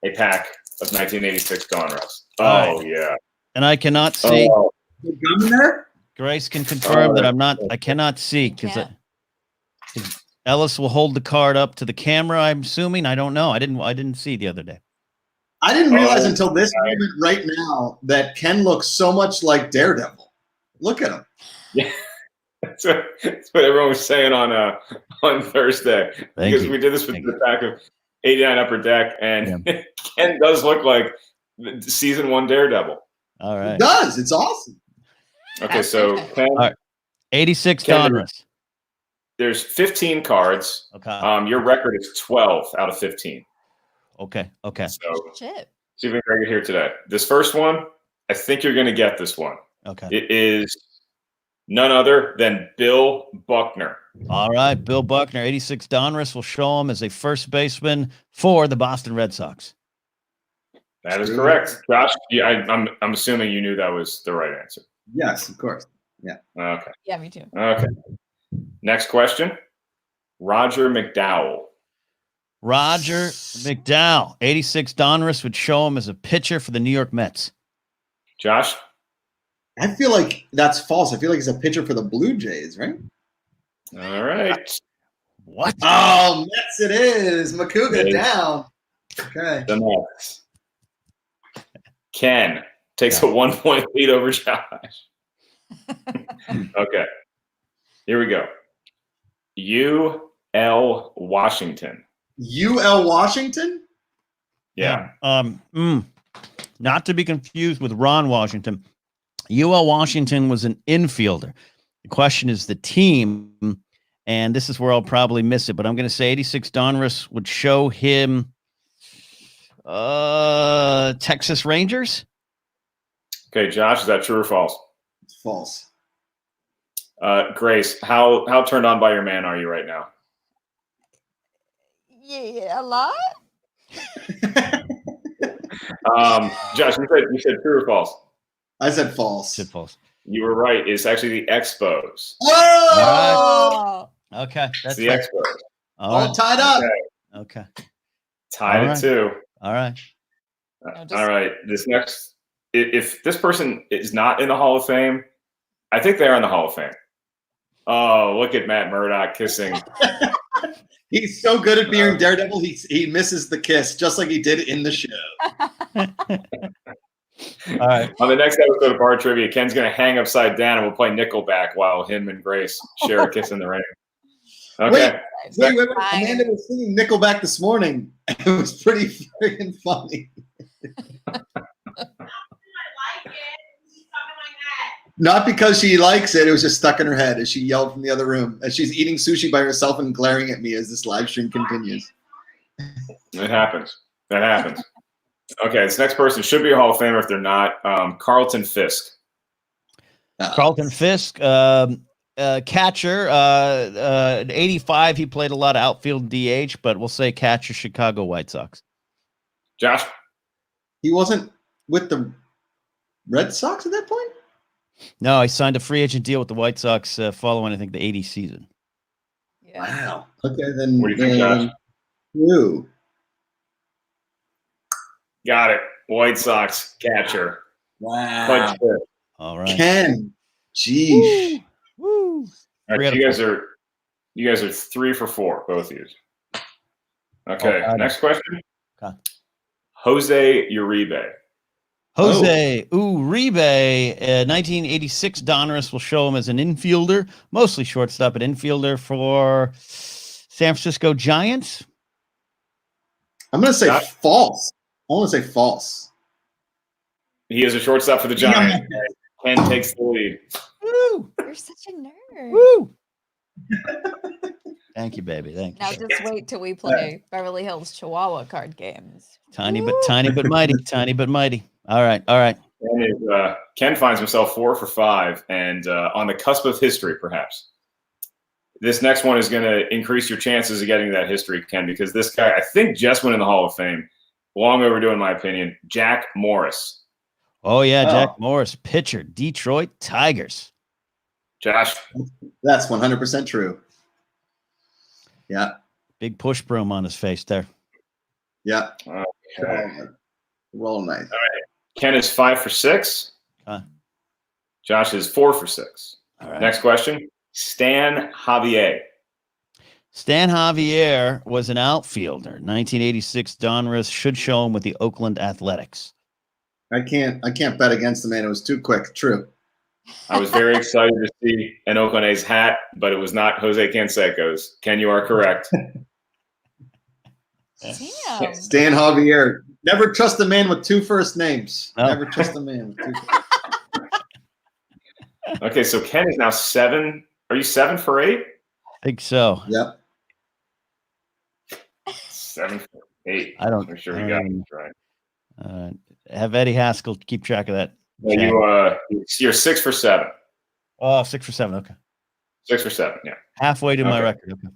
a pack of 1986 Donruss. Oh, yeah. And I cannot see. Oh. Gum in there? Grace can confirm that I cannot see because Ellis will hold the card up to the camera. I'm assuming. I don't know. I didn't see the other day. I didn't realize until this moment right now that Ken looks so much like Daredevil. Look at him. Yeah, that's what everyone was saying on Thursday. Because we did this with the pack of 89 Upper Deck, and Ken does look like season 1 Daredevil. All right. It does. It's awesome. Okay, so Ken, 86 Donruss. There's 15 cards. Okay. Your record is 12 out of 15. Okay. So Shit. see if we can break it here today. This first one, I think you're going to get this one. Okay. It is none other than Bill Buckner. All right, Bill Buckner, 86 Donruss will show him as a first baseman for the Boston Red Sox. That is correct. Josh, I'm assuming you knew that was the right answer. Yes, of course. Yeah. Okay. Yeah, me too. Okay. Next question. Roger McDowell. Roger McDowell, 86 Donruss would show him as a pitcher for the New York Mets. Josh? I feel like that's false. I feel like he's a pitcher for the Blue Jays, right? All right. What? Oh, Mets it is. Macuga down. Okay. The Mets. Ken takes a 1-point lead over Josh. Okay. Here we go. U.L. Washington. U.L. Washington? Yeah. Not to be confused with Ron Washington. U.L. Washington was an infielder. The question is the team, and this is where I'll probably miss it, but I'm going to say 86 Donruss would show him Texas Rangers. Okay, Josh, is that true or false? It's false. Grace, how turned on by your man are you right now? Yeah, a lot. Josh, you said true or false? I said false. Said false. You were right. It's actually the Expos. Whoa! Okay, It's the Expos. All tied up. Okay. Tied at 2. All right. All right. This next, if this person is not in the Hall of Fame, I think they're in the Hall of Fame. Oh, look at Matt Murdock kissing. He's so good at being Daredevil, he misses the kiss, just like he did in the show. All right. On the next episode of Bar Trivia, Ken's going to hang upside down and we'll play Nickelback while him and Grace share a kiss in the rain. Okay. Wait. Amanda was singing Nickelback this morning. It was pretty freaking funny. Not because she likes it. It was just stuck in her head as she yelled from the other room as she's eating sushi by herself and glaring at me as this live stream continues. It happens. That happens. Okay, this next person should be a Hall of Famer if they're not. Carlton Fisk. Carlton Fisk, catcher. 85, he played a lot of outfield DH, but we'll say catcher, Chicago White Sox. Josh? He wasn't with the Red Sox at that point? No, he signed a free agent deal with the White Sox following, I think, the 80 season. Yeah. Wow. Okay, then. What do you think, Josh? Who? Got it. White Sox catcher. Wow. All right. Ken. Jeez. Woo. All right, you guys are 3 for 4, both of you. Okay, next question. Okay. Jose Uribe. Jose Uribe, 1986 Donruss will show him as an infielder, mostly shortstop, but infielder for San Francisco Giants. I'm going to say false. I want to say false. He is a shortstop for the Giants. Ken takes the lead. Woo! You're such a nerd. Woo! Thank you, baby. Thank you. Now just wait till we play Beverly Hills Chihuahua card games. Tiny but mighty. Tiny but mighty. All right. And Ken finds himself 4 for 5 and on the cusp of history, perhaps. This next one is going to increase your chances of getting that history, Ken, because this guy, I think, just went in the Hall of Fame. Long overdue, in my opinion. Jack Morris. Oh, yeah, Jack Oh. Morris, pitcher, Detroit Tigers. Josh. That's 100% true. Yeah. Big push broom on his face there. Yeah. Okay. Roll nice. All right. Ken is 5 for 6. Josh is 4 for 6. All right. Next question. Stan Javier. Stan Javier was an outfielder. 1986 Donruss should show him with the Oakland Athletics. I can't bet against the man. It was too quick. True. I was very excited to see an Oakland A's hat, but it was not Jose Canseco's. Ken, you are correct. Damn. Stan Javier. Never trust a man with 2 first names. No. Never trust a man with 2 first names. Okay, so Ken is now 7. Are you 7 for 8? I think so. Yep. 7 for 8. I don't. Make sure we got it right. Have Eddie Haskell keep track of that. You're 6 for 7. Oh, 6 for 7. Okay. 6 for 7. Yeah, Halfway to my Okay. record. Okay.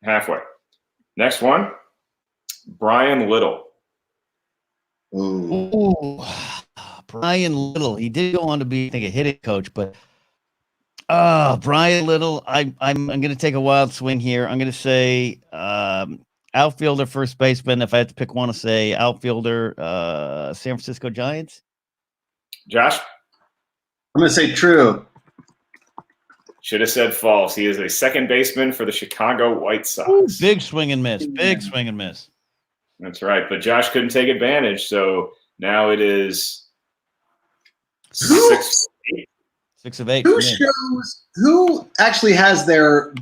halfway. Next one. Brian Little. Ooh. Ooh, Brian Little. He did go on to be, I think, a hitting coach, but Brian Little. I'm going to take a wild swing here. I'm going to say outfielder, first baseman. If I had to pick one, to say outfielder, San Francisco Giants. Josh. I'm going to say true. Should have said false. He is a second baseman for the Chicago White Sox. Ooh, big swing and miss. Big swing and miss. That's right. But Josh couldn't take advantage, so now it is 6. 6 of 8. Who actually has their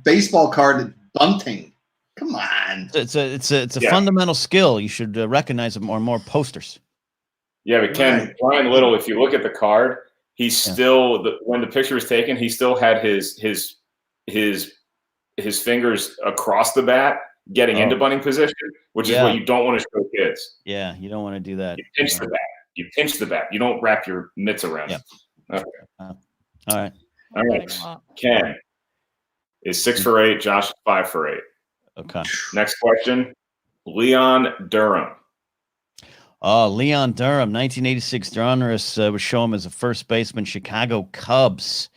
baseball card bunting? Come on. It's a Yeah. fundamental skill. You should recognize more and more posters. Yeah, but Ken, Right. Brian Little, if you look at the card, he's still when the picture was taken, he still had his fingers across the bat, getting into bunting position, which is what you don't want to show kids. Yeah, you don't want to do that. You pinch the bat. You pinch the bat. You don't wrap your mitts around it. Okay. All right. All right. Ken is 6 for 8. Josh is 5 for 8. Okay. Next question. Leon Durham. Leon Durham, 1986 Donruss would show him as a first baseman, Chicago Cubs.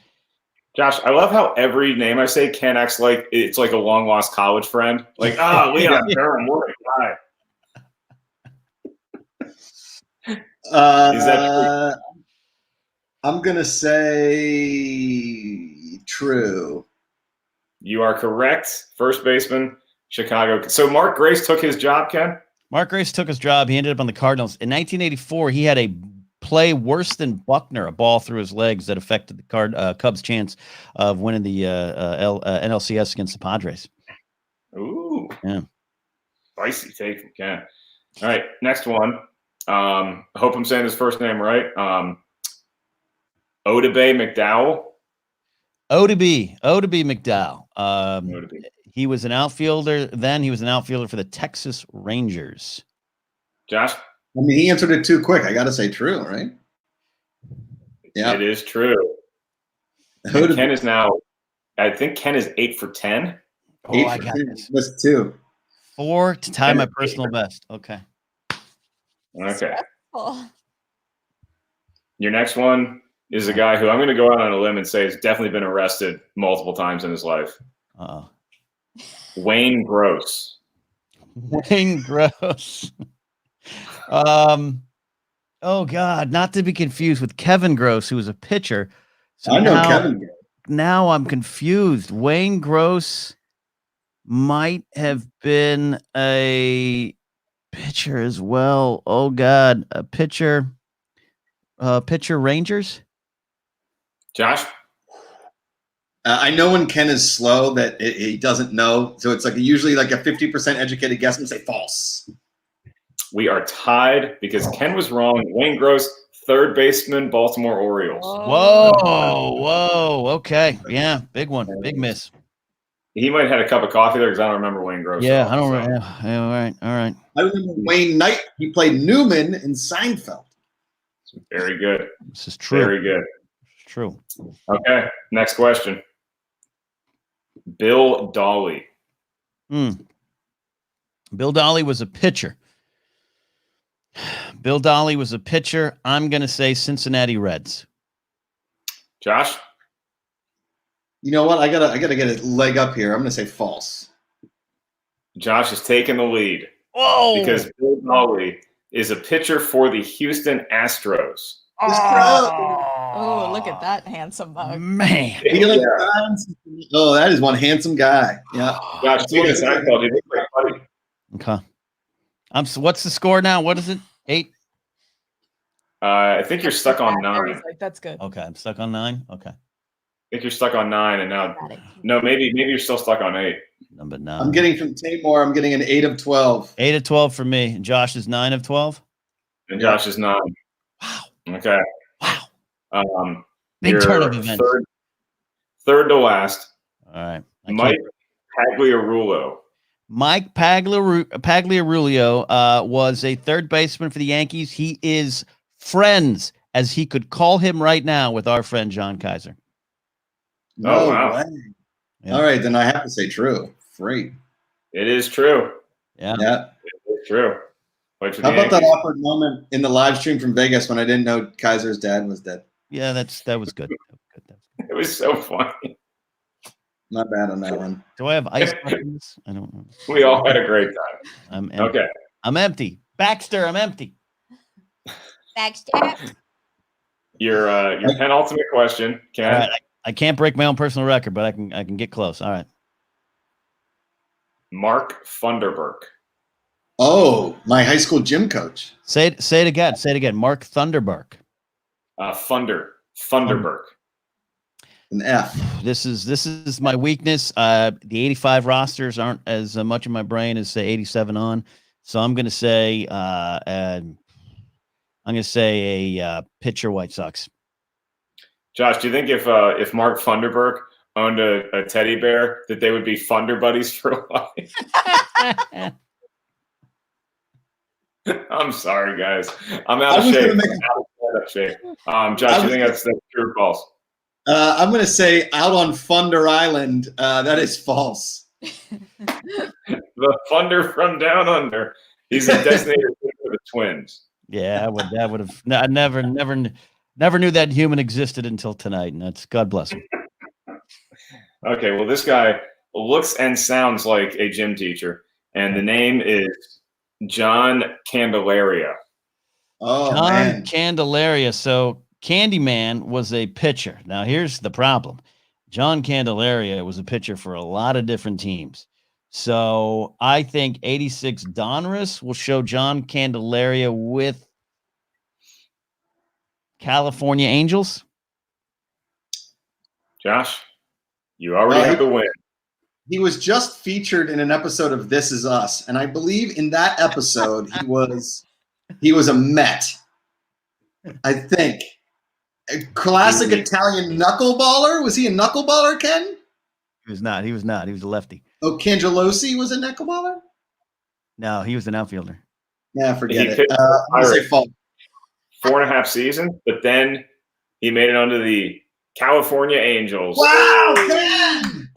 Josh, I love how every name I say, Ken acts like it's like a long lost college friend. Like, Leon Durham, what a guy. Is that true? I'm going to say true. You are correct. First baseman, Chicago. So Mark Grace took his job, Ken? Mark Grace took his job. He ended up on the Cardinals. In 1984, he had a play worse than Buckner, a ball through his legs that affected the Cubs' chance of winning the NLCS against the Padres. Ooh. Yeah. Spicy take from Ken. All right, next one. I hope I'm saying his first name right. Odabe McDowell. Odabe McDowell. Odabe. He was an outfielder. Then he was an outfielder for the Texas Rangers. Josh? I mean, he answered it too quick. I got to say true, right? Yeah. It is true. And Ken is now, I think Ken is 8 for 10. Oh, I got this. That's 2. 4 to tie my personal best. Okay. Okay. Oh. Your next one is a guy who I'm going to go out on a limb and say has definitely been arrested multiple times in his life. Uh-oh. Wayne Gross. Wayne Gross. Oh God, not to be confused with Kevin Gross, who was a pitcher. So I know Kevin. Now I'm confused. Wayne Gross might have been a pitcher as well. Oh God, a pitcher. Pitcher Rangers. Josh? I know when Ken is slow that he doesn't know. So it's like usually like a 50% educated guess and say false. We are tied because Ken was wrong. Wayne Gross, third baseman, Baltimore Orioles. Whoa. Okay. Yeah. Big one. Big miss. He might have had a cup of coffee there because I don't remember Wayne Gross. Yeah. I don't remember. Yeah, all right. I remember Wayne Knight. He played Newman in Seinfeld. Very good. This is true. Very good. True. Okay. Next question. Bill Dawley. Bill Dawley was a pitcher. Bill Dolly was a pitcher. I'm going to say Cincinnati Reds. Josh? You know what? I gotta get a leg up here. I'm gonna say false. Josh is taking the lead. Whoa! Because Bill Dolly is a pitcher for the Houston Astros. Oh, look at that handsome mug. Man. Feeling oh, that is one handsome guy. Yeah. Josh, speaking of Seinfeld, you look like buddy. Okay. What's the score now? What is it? 8? I think you're stuck on I 9. was like, that's good. Okay, I'm stuck on 9. Okay. I think you're stuck on 9, and now Got it. no, maybe you're still stuck on 8. Number 9. I'm getting from Tamor. I'm getting an 8 of 12. 8 of 12 for me. And Josh is 9 of 12. And Josh is 9. Wow. Okay. Wow. Big You're turn of events. Third to last. All right. Mike Pagliarulo. Mike Pagliarulo was a third baseman for the Yankees. He is friends, as he could call him right now, with our friend John Kaiser. No wow. way. Yeah. All right, then I have to say true. Free. It is true. Yeah. It's true. How about that awkward moment in the live stream from Vegas when I didn't know Kaiser's dad was dead? Yeah, that was good. It was so funny. Not bad on that one. Do I have ice buttons? I don't know. We all had a great time. I'm empty. Okay. I'm empty. Baxter, I'm empty. Baxter. Your penultimate question, Ken. All right. I can't break my own personal record, but I can get close. All right. Mark Funderburk. Oh, my high school gym coach. Say it again. Say it again. Mark Thunderberg. Funderburk. An F. This is my weakness. The 85 rosters aren't as much in my brain as say 87 on. So I'm gonna say a pitcher White Sox. Josh, do you think if Mark Funderburk owned a teddy bear that they would be Funder buddies for life? I'm sorry, guys. I'm out of shape. Josh, do you think that's true or false? I'm going to say out on Funder Island. That is false. The Funder from down under. He's a designated for the Twins. Yeah, I would have. I never knew that human existed until tonight, and that's God bless him. Okay, well, this guy looks and sounds like a gym teacher, and the name is John Candelaria. Oh, John man. Candelaria. So Candyman was a pitcher. Now here's the problem. John Candelaria was a pitcher for a lot of different teams. So I think 86 Donruss will show John Candelaria with California Angels. Josh, you already have the win. He was just featured in an episode of This Is Us, and I believe in that episode he was a Met. I think. A classic Italian knuckleballer. Was he a knuckleballer, Ken? He was not. He was a lefty. Oh, Cangelosi was a knuckleballer? No, he was an outfielder. Yeah, forget He it. pitched I'm going to say false. 4.5 seasons, but then he made it onto the California Angels. Wow, Ken!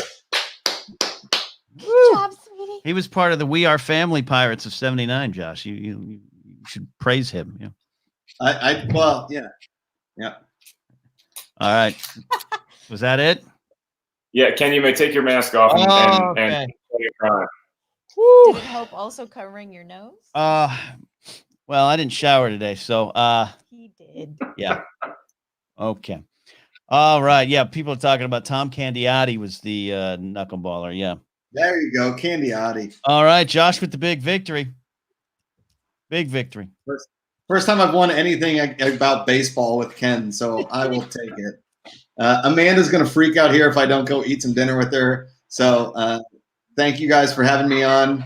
Good job, sweetie. He was part of the We Are Family Pirates of '79. Josh, you should praise him. Yeah. Well, yeah. Yeah. All right. Was that it? Yeah, Ken, you may take your mask off and okay. cry. Did Hope also covering your nose? Well, I didn't shower today, so He did. yeah. Okay. All right. Yeah, people are talking about Tom Candiotti was the knuckleballer. Yeah. There you go, Candiotti. All right, Josh with the big victory. Big victory. First time I've won anything about baseball with Ken, so I will take it. Amanda's going to freak out here if I don't go eat some dinner with her. So thank you guys for having me on.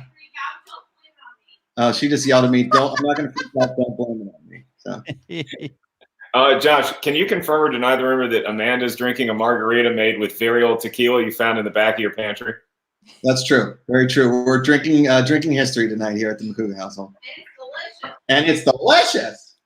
She just yelled at me. I'm not going to freak out. Don't blame it on me. So. Josh, can you confirm or deny the rumor that Amanda's drinking a margarita made with very old tequila you found in the back of your pantry? That's true. Very true. We're drinking history tonight here at the Macuga household. And it's delicious.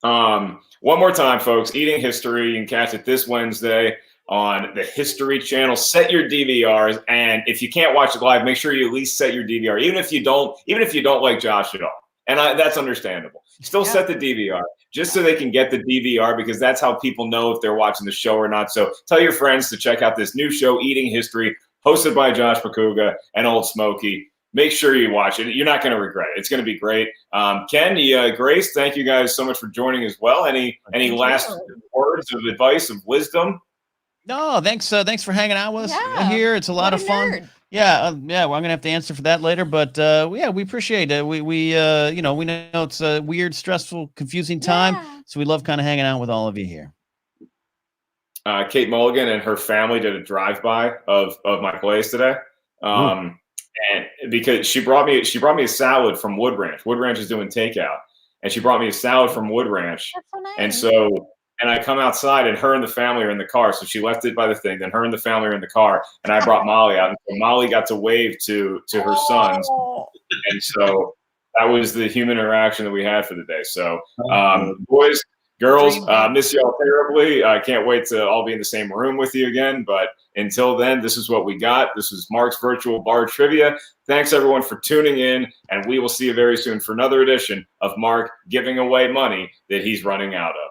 One more time, folks. Eating History. You can catch it this Wednesday on the History Channel. Set your DVRs, and if you can't watch it live, make sure you at least set your DVR. Even if you don't like Josh at all, And that's understandable. Still set the DVR just so they can get the DVR, because that's how people know if they're watching the show or not. So tell your friends to check out this new show, Eating History, hosted by Josh Macuga and Old Smokey. Make sure you watch it. You're not going to regret it. It's going to be great. Ken, Grace, thank you guys so much for joining as well. Any last words of advice, of wisdom? No, thanks for hanging out with us here. It's a lot of fun. Nerd. Yeah, well, I'm gonna have to answer for that later, but we appreciate it. We know it's a weird, stressful, confusing time, so we love kind of hanging out with all of you here. Kate Mulligan and her family did a drive-by of my place today, and because she brought me a salad from Wood Ranch. Wood Ranch is doing takeout, and she brought me a salad from Wood Ranch. That's so nice. And so. And I come outside, and her and the family are in the car. So she left it by the thing. Then her and the family are in the car, and I brought Molly out. And so Molly got to wave to her sons, and so that was the human interaction that we had for the day. So, boys, girls, miss y'all terribly. I can't wait to all be in the same room with you again. But until then, this is what we got. This is Mark's Virtual Bar Trivia. Thanks, everyone, for tuning in, and we will see you very soon for another edition of Mark giving away money that he's running out of.